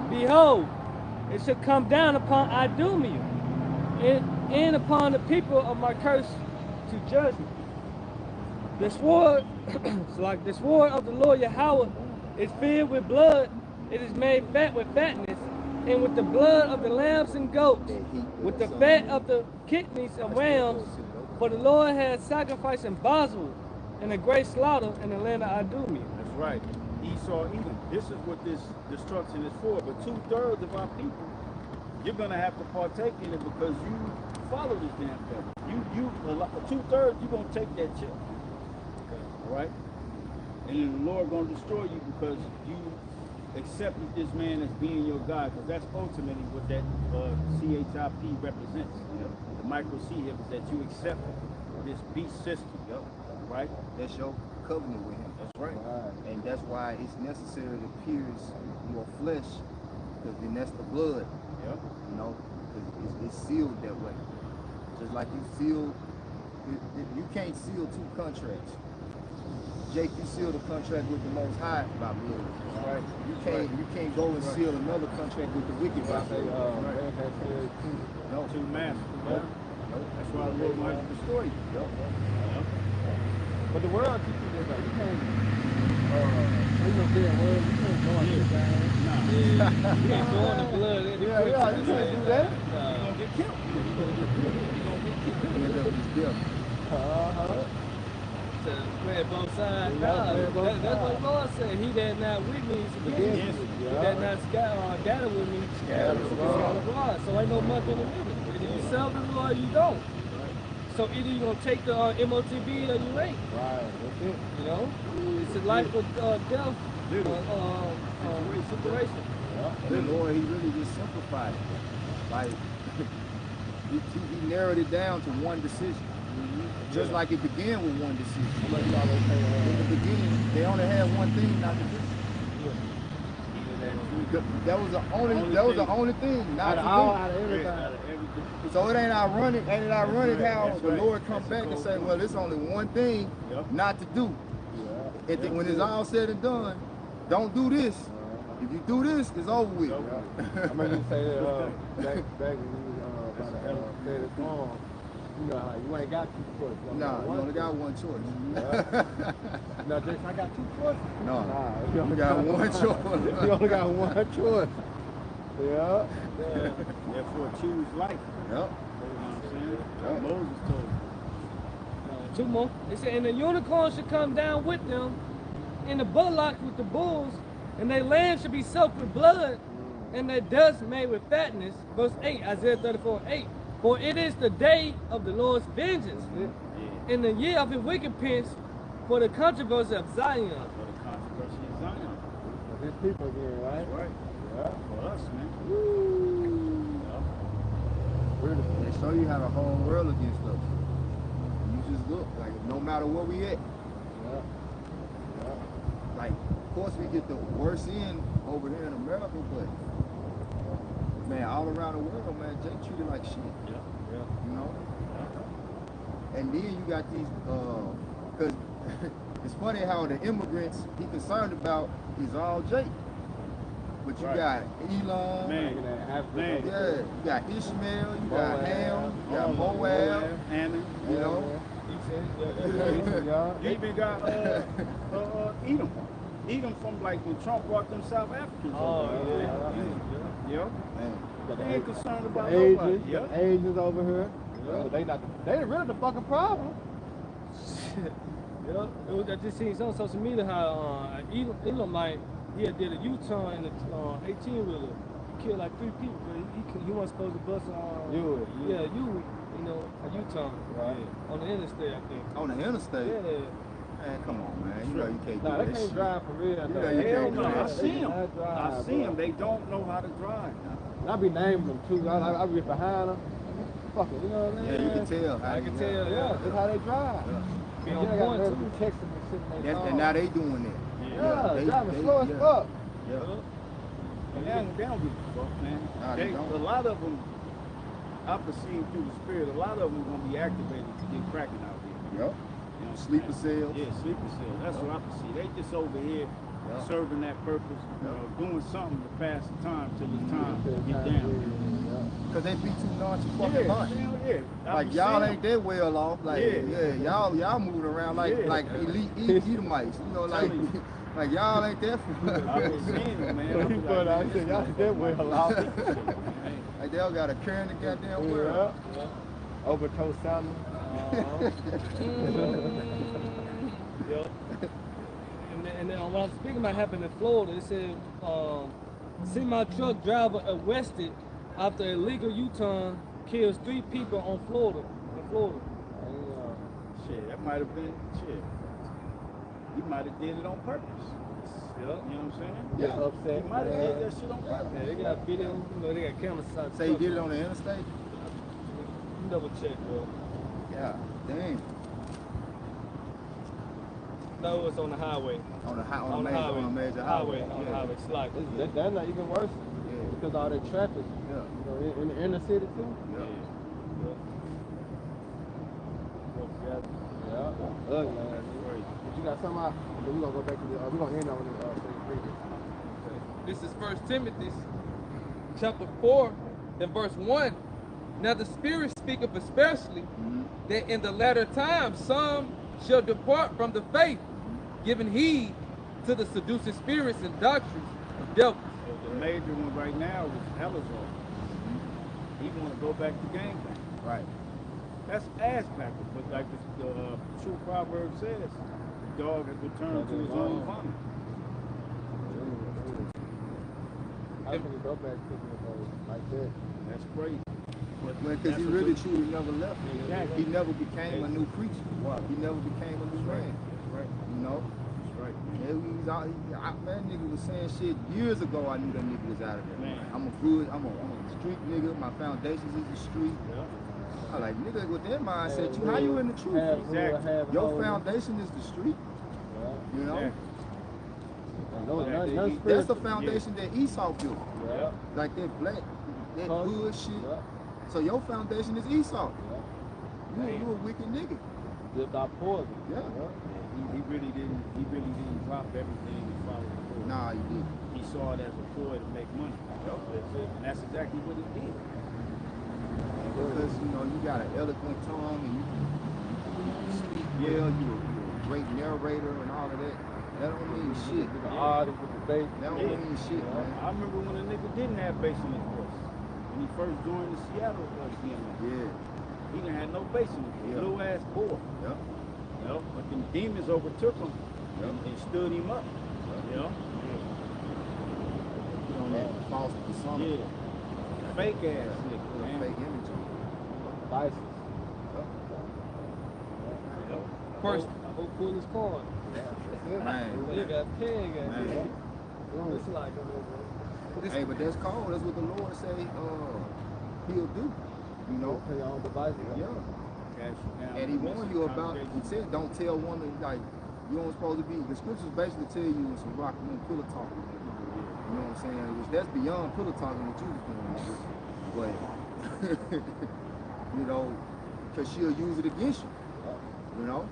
Behold, it should come down upon Idumea and upon the people of my curse to judgment. The sword, it's like the sword of the Lord Yahweh is filled with blood. It is made fat with fatness, and with the blood of the lambs and goats, with the fat of the kidneys and rams. For the Lord has sacrificed in Bosworth, and a great slaughter in the land of Idumea. That's right. Esau, Edom. This is what this destruction is for. But 2/3 of our people, you're gonna have to partake in it because you follow this damn thing. You 2/3, you're gonna take that chip. All right. And then the Lord gonna destroy you because you accepted this man as being your God, because that's ultimately what that CHIP represents. The micro C is that you accept this beast system. Right? That's your covenant with him. That's right. And that's why it's necessary to pierce your flesh, because then that's the blood. You know, it's sealed that way. Just like you seal, you can't seal 2 contracts. Jake, you seal the contract with the Most High by blood. Right. You can't go and seal another contract with the wicked by blood. No, 2 masters. That's why the Lord might destroy you. But the world teaches us that you can't, you know, be a word, you can't go on this thing. You can't go in the blood. You can't do that. You're gonna get killed. End up his death. To play both sides. Play both That's what the Lord said. He that not with me is against me. He that not gather with me scatters abroad. So ain't no month in the middle. Either you serve the Lord or you don't. So either you're going to take the MOTB or you ain't. Right, that's it. You know? It's a life or death situation. The Lord, he really just simplified it. Like, he narrowed it down to one decision. Just like it began with one decision. In the beginning, they only had one thing not to do. That was the only thing not to do. Out of everything. So it ain't ironic how the Lord come back and say, well, it's only one thing not to do. When it's all said and done, don't do this. If you do this, it's over with. I remember you say that back when you was about to say this song, you know how you ain't got 2 choices. Nah, you only got one choice. No, Jason, I got 2 choices. No, Nah, you only got one choice. You only got one choice. Yeah. Therefore, choose life. Yep. You know what I'm saying? Moses told 2 more. It said, and the unicorn should come down with them, and the bullocks with the bulls, and their land should be soaked with blood, and their dust made with fatness. Verse 8, Isaiah 34:8. For it is the day of the Lord's vengeance, in the year of his recompense, for the controversy of Zion. For the controversy of Zion. For his people again, right? That's right. Yeah. For us, man. They show you how the whole world against us. You just look, like, no matter where we at. Like, of course we get the worst end over here in America, but man, all around the world, man, they treated like shit. You know? And then you got these, because it's funny how the immigrants he concerned about is all Jake. But you got Elon, you got Ishmael, you got Ham, you got Moab, Ammon, you know? You even got Edom. Edom from like when Trump brought them South Africans over. Yeah. Man. They ain't concerned about Asians, nobody. Asians over here. But they really the fucking problem. I just seen on social media how Elon might he had did a U-turn in the 18-wheeler. He killed like 3 people, but he wasn't supposed to bust on you know, a U-turn on the interstate, I think. On the interstate? Yeah. Man, come on, man. You know you can't do Nah, that they can't shit. drive for real. You know though. you Hell can't do no, I that see shit. them. Drive, I see them. They don't know how to drive. And I be naming them too. I be behind them. Fuck it, you know what I mean? Yeah, you can tell. I can tell, Yeah, that's how they drive. be And on then I got point nervous too. to text them and shit in their And phone. now they doing that. Yeah, driving they- slow as yeah. fuck. Yeah. And they don't give a fuck, man. Nah, they don't. A lot of them, I perceive through the spirit, a lot of them are gonna be activated to get cracking out here. Yep. You know, Sleeper cells. Yeah, sleeper cells. That's what I perceive. They just over here serving that purpose, doing something to pass the time till it's time to get down. Cause they be too nonchalant. Yeah, hell yeah. I Like be y'all seeing ain't that well off. Like y'all moving around like elite Edomites. You know, like like y'all ain't that for I've been seeing them, man. I be But I man, said, this y'all motherfucker that well might off. like they all got a care in the goddamn world. Overtoe sounding. Yep. And then when I'm speaking about happened in Florida, it said, semi-truck driver arrested after illegal U-turn kills 3 people in Florida. Shit, that might have been shit. He might have did it on purpose. Yep. You know what I'm saying? Yeah, upset. He might have did that shit on purpose. Yeah, they got video, you know, they got cameras outside. Say he did it on the interstate? Double check, bro. Yeah, damn. No, it was on the highway. On the On the major highway. highway. On the highway. It's like, That's not even worse. Because all that traffic, Yeah. you know, in the inner city too. Yeah. Yeah. Ugly, man. But you got something out. We're gonna go back to the. We're gonna end on the This is 1 Timothy chapter 4 and verse 1. Now the Spirit speaketh especially that in the latter times some shall depart from the faith, giving heed to the seducing spirits and doctrines of devils. So the major one right now is Elazar. He want to go back to gangbang. Right. That's ass backwards, but like the true proverb says, the dog has returned to his own vomit. How can you go back to the like that? That's crazy. Because he really truly never left. Exactly. He never became a new creature. He never became a new man. That's right. You know? That's right. Yeah, man, nigga was saying shit years ago. I knew that nigga was out of there. Man. I'm a street nigga. My foundations is the street. Yeah. I like nigga with that mindset. How you in the truth? Exactly. Your foundation is the street. You know? Exactly. That's the foundation that Esau built. Yeah. Like that black, that hood shit. Yeah. So your foundation is Esau. You a wicked nigga. Lived out poorly. Yeah. He really didn't drop everything and follow the Lord. Nah, you did. He saw it as a ploy to make money. And that's exactly what he did. Because you know you got an eloquent tongue and you speak well. You're a great narrator and all of that. That don't mean shit. The artist with the bass. That don't mean shit, man. I remember when a nigga didn't have bass in his voice. When he first joined the Seattle GMS. Yeah. He didn't have no bass in his voice. Yeah. Little ass boy. Yeah. You know? But them demons overtook him and stood him up. You know? You know that false persona. Yeah. Fake ass nigga, Put a man. fake image on. Vices. First, who pulled his cord? Man. They got pig at Man. it. It's like, Hey, but that's cold. That's what the Lord say he'll do. You know? Pay your own devices. Yeah. Cash you down. And he warned you about, he said, don't tell woman, like, you don't supposed to be, the scriptures basically tell you it's some rock and pillow talking. You know what I'm saying? Which that's beyond pillow talking what you was doing. But, you know, because she'll use it against you. You know?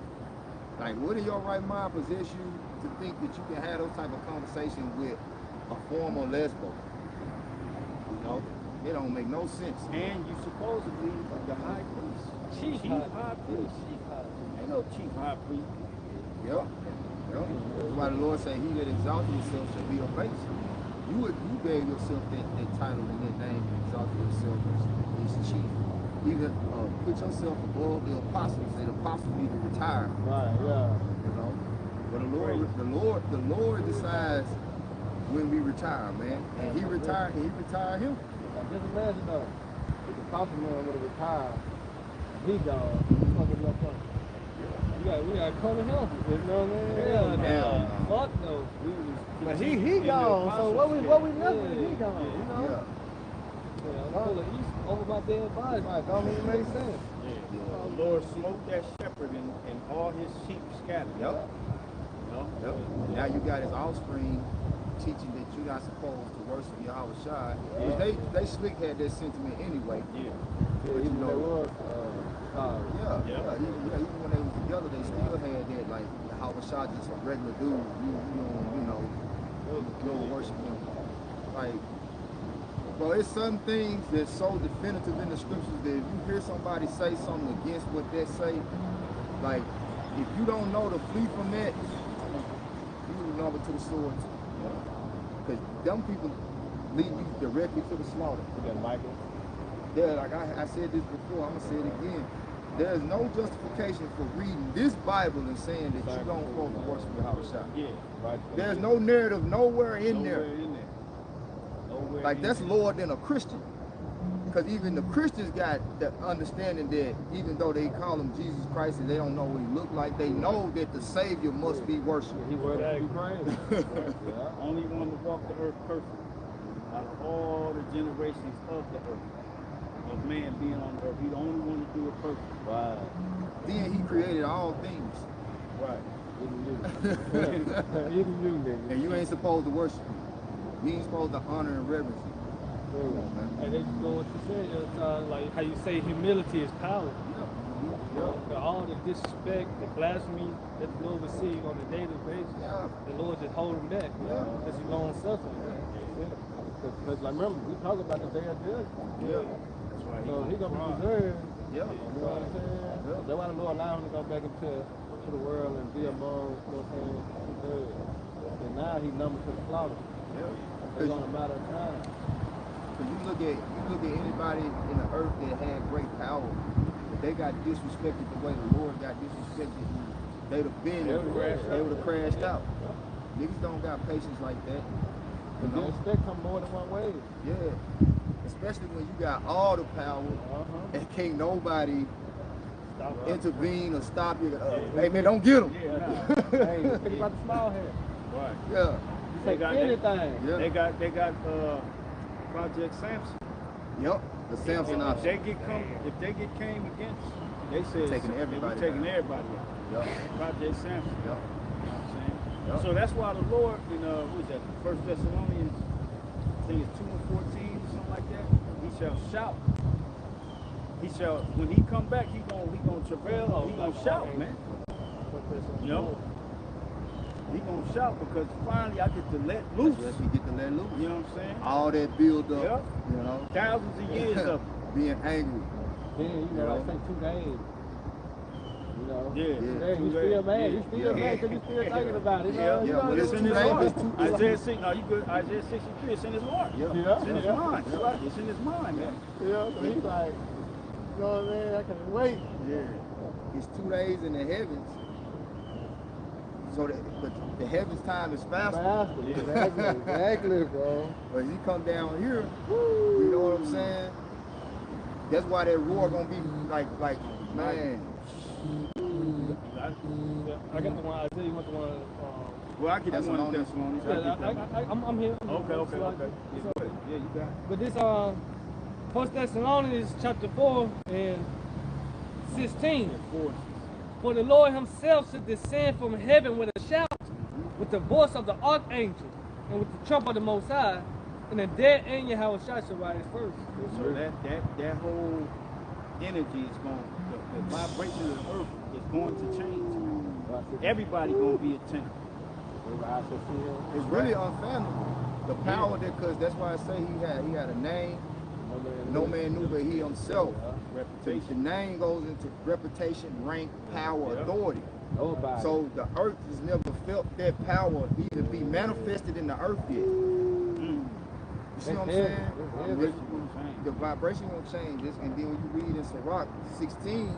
Like, what in your right mind possess you to think that you can have those type of conversation with a former lesbo? You know? It don't make no sense. And you supposedly the high priest. Chief high priest. Ain't no chief high priest. Yeah. Yeah. That's why the Lord said, he that exalts himself shall be abased. You gave yourself that title and that name and exalted yourself as chief. Even put yourself above the apostles. The apostles need to retire. Right, yeah. You know? But the Lord decides when we retire, man. And he retired him. Just imagine though, if the apostle man would have retired, he gone. What the fuck is up front? we got coming home. You know what I mean? Hell Hell no. no. Fuck no. But he gone. So what we left with, he gone. You know? Yeah. Yeah, I'm full of East. over my dead body. Right, don't even make sense. The Lord smote that shepherd and all his sheep scattered. Yep. You know? Yep. Now you got his offspring teaching that you're not supposed to worship Yahweh Shai. Which they slick had that sentiment anyway. Yeah. But you Even know, they was, even when they was together, they still had that like Yahweh Shai just a regular dude. You don't worship him. Like, bro, it's some things that's so definitive in the scriptures that if you hear somebody say something against what they say, like, if you don't know to flee from that, you number to the sword too. Because them people lead you directly to the slaughter. Michael. Yeah, like I said this before, I'm gonna say it again. There's no justification for reading this Bible and saying that you don't supposed to worship Yahweh Shai. Yeah. Right. There's no narrative nowhere in there. Nowhere in there. Nowhere Like in that's there. lower than a Christian. Because even the Christians got the understanding that even though they call him Jesus Christ and they don't know what he looked like, they know that the Savior must be worshipped. He worthy to be praised. Only one to walk the earth perfect out of all the generations of the earth, of man being on the earth. He the only one to do it perfect. Wow. Then he created all things. Right. Even you, nigga. And you ain't supposed to worship him. You ain't supposed to honor and reverence him. And they go what you said, like how you say humility is power. All the disrespect, the blasphemy that the Lord will see on a daily basis, the Lord just hold them back. That's long suffering. Because like, remember, we talk about the day of judgment. That's right. So he gonna be deserved. Yeah. You know what I'm saying? That's why the Lord allowed him to go back into the world and be among, you know what I'm saying, deserved. And now he's numbered to the slaughter. It's on a matter of time. Because you look at anybody in the earth that had great power, if they got disrespected the way the Lord got disrespected, they would have crashed out. Niggas don't got patience like that. You know? Disrespect come more than one way. Yeah. Especially when you got all the power and can't nobody intervene or stop you. Hey man, don't get him. Hey, think about the small head. Right. Yeah. They got anything. Yeah. They got Project Samson. Yep. The Samson If option. if they get came against, they said Taking everybody taking everybody out. Yep. Project Samson. Yep. You know what I'm saying? Yep. So that's why the Lord in what is that? 1 Thessalonians, I think it's 2 and 14, something like that. He shall shout. He shall when he come back, he gonna travail. He gonna shout, man. You know. He gonna shout because finally I get to let loose. Yes, he get to let loose. You know what I'm saying? All that build up, Yep. you know. Thousands of years of it. Being angry. Then, you know, I say 2 days. You know? Yeah. Yeah, you still mad. You still mad because you still thinking about it. You know? Yeah, You know, but It's in his It's heart. too- Isaiah 6, no, you good. Isaiah 63, it's in his heart. Yeah. It's in his mind. That's right. It's in his mind, man. Yeah, so he's like, you know what I mean? I can't wait. Yeah. It's 2 days in the heavens. So but the heavens time is faster. Exactly, bro. But you come down here, you know what I'm saying? That's why that roar gonna be like man. I got the one, Isaiah, you want the one, Well, I get That's that one what in Thessalonians. I get that one. I'm here. Okay. Yeah, go ahead. Yeah, you got it. But this 1 Thessalonians chapter 4 and 16. For the Lord himself should descend from heaven with a shout, with the voice of the archangel, and with the trump of the Most High, and the dead angel Yahweh Shai shall rise first. So that whole energy is going, the vibration of the earth is going to change. Everybody going to be attentive. It's really unfathomable. The power that, because that's why I say he had a name. No man knew but he himself. Reputation. The name goes into reputation, rank, power, authority. Nobody. So the earth has never felt that power even be manifested in the earth yet. You see what I'm saying? The vibration won't change. And then when you read in Sirach 16,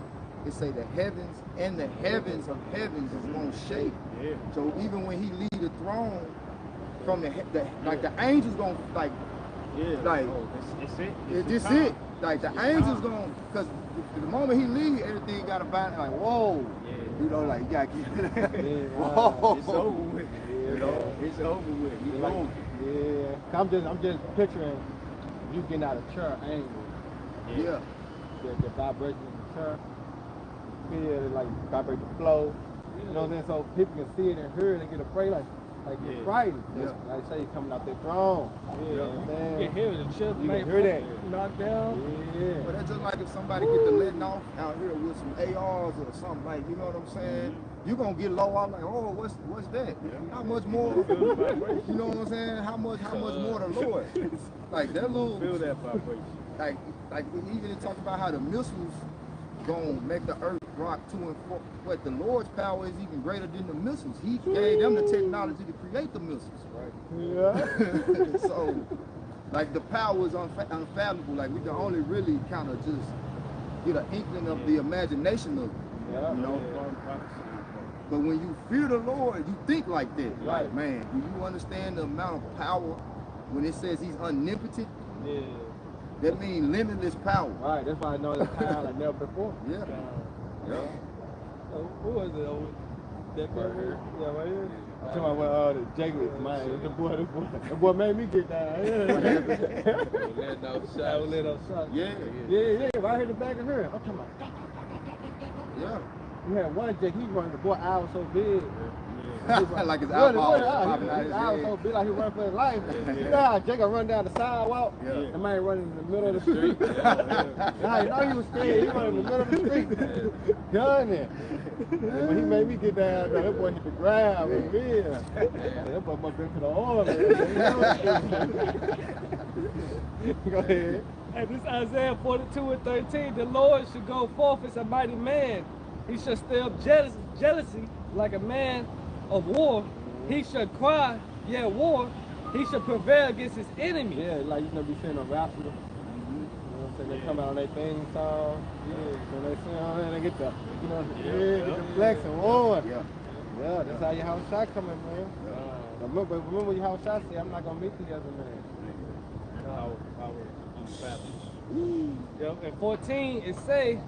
it say the heavens and the heavens of heavens is going to shake. Yeah. So even when he leave the throne, from the angels going to like it's it. it's just it. Like the angels going, because the moment he leave, everything got to bind. Like whoa, you know, like you got to keep it. Whoa, It's over with. You know, it's over with. He's gone. Yeah. I'm just picturing you getting out of chair angry. Yeah. The vibration of the church. Feel it like vibrate the flow. You know what I'm saying? So people can see it and hear it and get afraid, like get frightened. Yeah. Like say you coming out their throne. Yeah. You know what I'm saying? You can hear the chip, You man. can hear that. Knocked down. Yeah. But that's just like if somebody get the letting off out here with some ARs or something, like, you know what I'm saying? You gonna get low. I'm like, oh, what's that? How much more? You know what I'm saying? How much more the Lord? Like that little. Feel that vibration. Like even it talks about how the missiles gonna make the earth rock to and fro. But the Lord's power is even greater than the missiles. He gave them the technology to create the missiles, right? Yeah. So, like the power is unfathomable. Like we can only really kind of just get an inkling of the imagination of it. Yeah. You know. But when you fear the Lord, you think like that. Right. Like, man, do you understand the amount of power when it says He's omnipotent? Yeah. That means limitless power. Right, that's why I know it's power like never before. Yeah. Yeah. So, who was it? That Right right here. here? Yeah, right here. I'm talking about what the Jacob, man. The boy made me get down. Let no I would shots. let up shot. Yeah. Yeah, right here in the back of her. I'm talking about. Yeah. We had one Jake, he running, the boy eye was so big. Like his eyeball popping out His his eye was head. so big, like he running for his life. You know how Jake run down the sidewalk? Yeah. The man running in the middle of the street. Nah, you know he was scared. He running in the middle of the street. Gunning. And when he made me get down there, that boy hit the ground with me. That boy must have been to the oil, man. Go ahead. And this Isaiah 42:13, the Lord should go forth as a mighty man. He shall stir up jealousy like a man of war. He shall cry, yeah, war. He shall prevail against his enemy. Yeah, like you know, be seeing a rapper. You know what I'm saying? They come out on their theme song. Yeah, when they sing on there, they get the, you know, get the flex and war. Yeah. Yeah, that's how your house shot coming, man. Remember when your house shot say, I'm not gonna meet the other man. Yep. And 14, it say,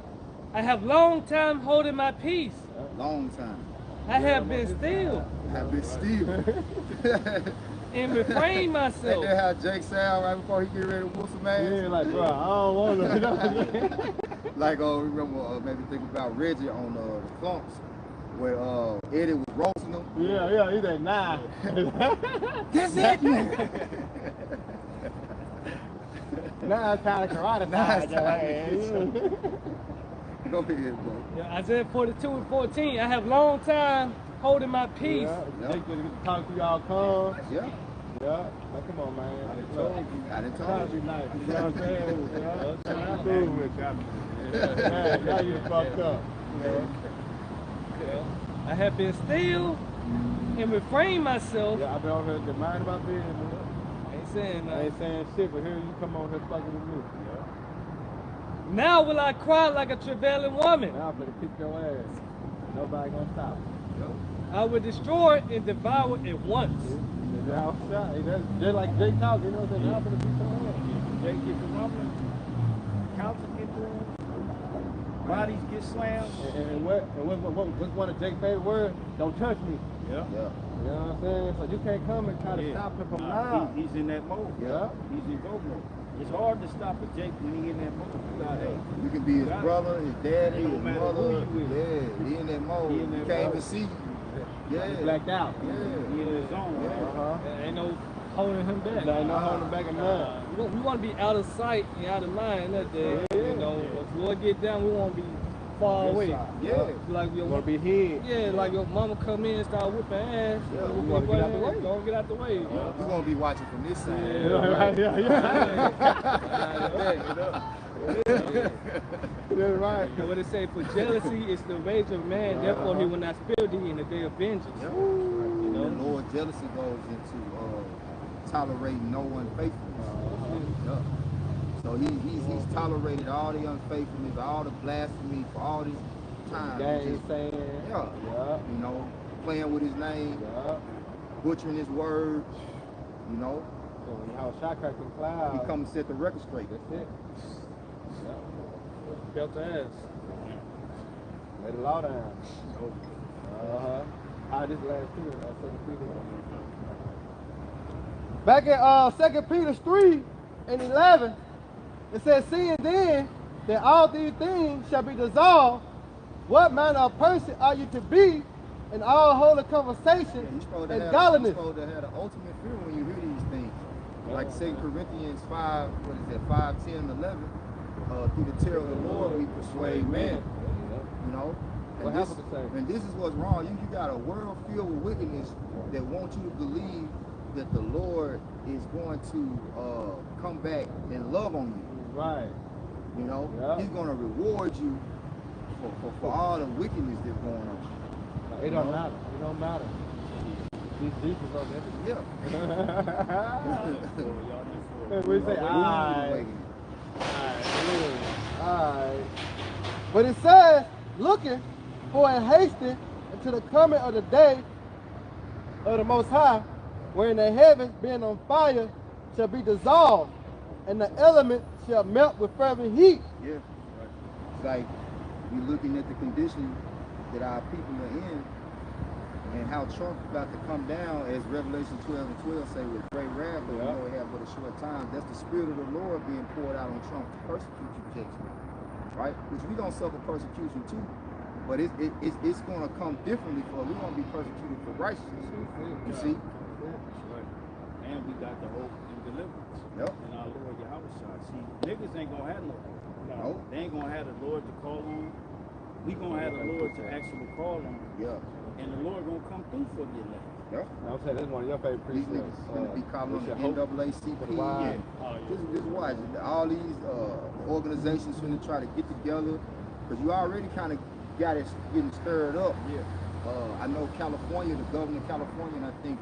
I have long time holding my peace. Long time. I have been still I've been still. and refrain Ain't myself. that how Jake sound right before he get ready to whoop some ass? Yeah, like, bro, I don't want to. Like, remember, maybe think about Reggie on the Clumps, where Eddie was roasting him. Yeah, he's like, nah. That's it, man. Now it's time to karate. Now it's time. Go ahead, bro. Yeah, Isaiah 42:14, I have long time holding my peace. Yeah, they get to talk to y'all calm. Yeah. Yeah, like, come on, man. I done told you. I done Try told to be you. nice. You know what I'm saying? Yeah, I'm cool with you. Man, now you fucked up. You know? I have been still and refrain myself. Yeah, I've been over here to mind about business. Ain't saying I nothing. ain't saying shit, but here you come on here fucking with me. Now will I cry like a travailing woman. Now I'm gonna kick your ass. Nobody gonna stop. I will destroy it and devour it once. They're outside. That's just like Jake talk, you know what I'm saying? Now I'm gonna beat your ass. Jake get the rumbling, council get the bodies get slammed. And what's one of Jake's favorite words? Don't touch me. Yeah. Yeah. You know what I'm saying? So you can't come and try to stop him from now. He's in that mode. Yeah. He's in go mode. It's hard to stop a Jake when he in that mode. You got hey, You can be his brother, his daddy, It his don't matter mother. who you is. Yeah, he in that mode. He in You that can't mode. even see you. Yeah. He blacked out. Yeah. he in his zone. Uh-huh. Ain't no holding him back. There ain't no holding back of none. We want to be out of sight and out of mind that day. You know, if we want to get down, we want to be far away. Yeah. Like You your wanna be hid. yeah, like your mama come in and start whipping ass. Yeah, we we wanna get out the way. Don't get out the way. You're gonna be watching from this side. That's right. And what it say, for jealousy is the rage of man, therefore he will not spare thee in the day of vengeance. Yeah. You The know? Lord jealousy goes into tolerating no unfaithfulness. Yeah. So he's tolerated all the unfaithfulness, all the blasphemy for all this time. Gang Just, saying. yeah. Yeah. You know, playing with his name, Yeah. butchering his words. You know, So when your house shot cracked in he clouds, come to set the record straight. that's it. Yeah. Belt the ass. Lay the law down. Uh-huh. How this last year, 2 Peter. Back in 2 Peter 3 and 11, It says, seeing then that all these things shall be dissolved, what manner of person are you to be in all holy conversation You're supposed to and have, godliness? you're supposed to have the ultimate fear when you hear these things. Like 2 Corinthians 5, what is that, 5, 10, and 11. Through the terror of the Lord, we persuade men. You know? And this is what's wrong. You got a world filled with wickedness that want you to believe that the Lord is going to come back and love on you. Right. You know? He's going to reward you for all the wickedness that's going on. It don't matter. It don't matter. These Jesus on everything. Yeah. We say, alright. Alright. But it says, looking for and hasting until the coming of the day of the Most High, wherein the heavens being on fire shall be dissolved, and the elements shall melt with fervent heat. Yeah. It's like you're looking at the condition that our people are in, and how Trump's about to come down, as Revelation 12 and 12 say, with great wrath, but we know it have but a short time. That's the spirit of the Lord being poured out on Trump to persecute you, Jackson. Right? Which we don't suffer persecution too, but it's going to come differently for us. We're going to be persecuted for righteousness. You see? And we got the hope and deliverance. Yep. And our Lord Yahweh. See, niggas ain't gonna have no hope. No. They ain't gonna have the Lord to call on. We gonna have the Lord to actually call on. Yeah. And the Lord gonna come through for the elect. Yep. I'm saying that's one of your favorite These precepts. niggas going to be calling on the NAACP. Yeah. This is why all these organizations finna try to get together, because you already kind of got it getting stirred up. Yeah. I know California, the governor of California, and I think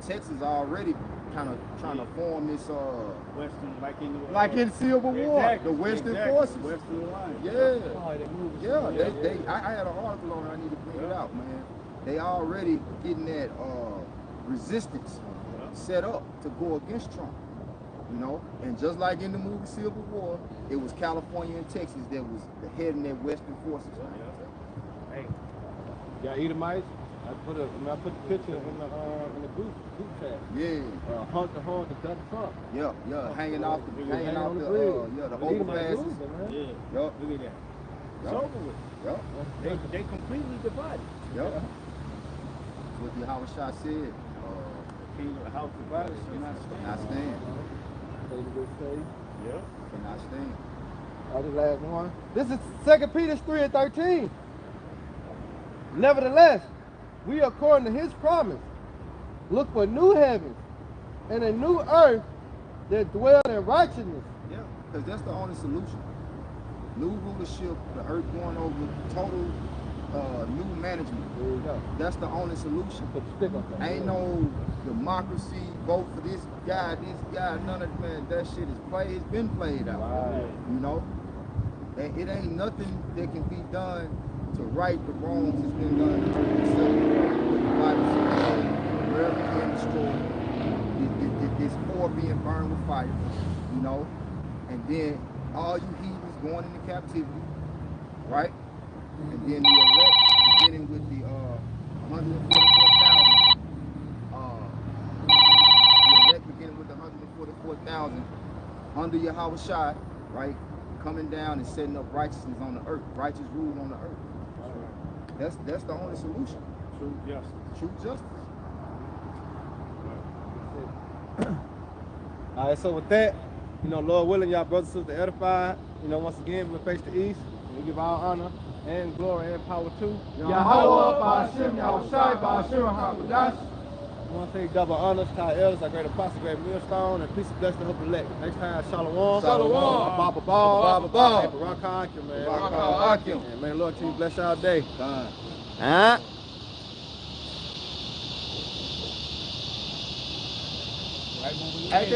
Texas already kind of trying to form this Western, like in Civil War, exactly, the Western exactly. forces. Western Alliance. I had an article on it. I need to bring it out, man. They already getting that resistance set up to go against Trump, you know. And just like in the movie Civil War, it was California and Texas that was the head in that Western forces. Hey, you got Edomites? I put the picture in the group chat. Yeah. Hunter Doug Trump. Yeah, hanging off the bridge. the overpasses. Yeah. Yup. Look at that. It's over with. Yup. They completely divided. Yep. What Yahweh Shah said. Kingdom of house divided shall not stand. Not stand. Yeah. Cannot stand. The last one. This is 2 Peter 3 and 13. Nevertheless, we, according to his promise, look for new heavens and a new earth that dwell in righteousness. Yeah, because that's the only solution. New rulership, the earth going over total new management. There you go. That's the only solution. Put the stick on that. Ain't no democracy, vote for this guy, none of that, man. That shit is played, it's been played out. Right. You know? And it ain't nothing that can be done to right the wrongs that's been done in the earth except what the Bible says. Wherever being destroyed, it's for being burned with fire, you know? And then all you heathens going into captivity, right? And then the elect beginning with the 144,000. The elect beginning with the 144,000 under Yahweh Shai, right? Coming down and setting up righteousness on the earth, righteous rule on the earth. That's the only solution. True justice. True justice. All right, so with that, you know, Lord willing, y'all brothers and sisters edified. You know, once again, we face the east. We give all honor and glory and power to Yahweh, Ba'ashem, Yahushai, Ba'ashem, HaKadosh. I want to say double honors to our elders, our great apostle, great millstone, and peace and blessing, hope and elect. Next time, Shalom. Shalom. Baba Ball. Baba Ball. And Barak Hakim, man. Barak Hakim. And may the Lord continue to bless y'all day. Done. Hey,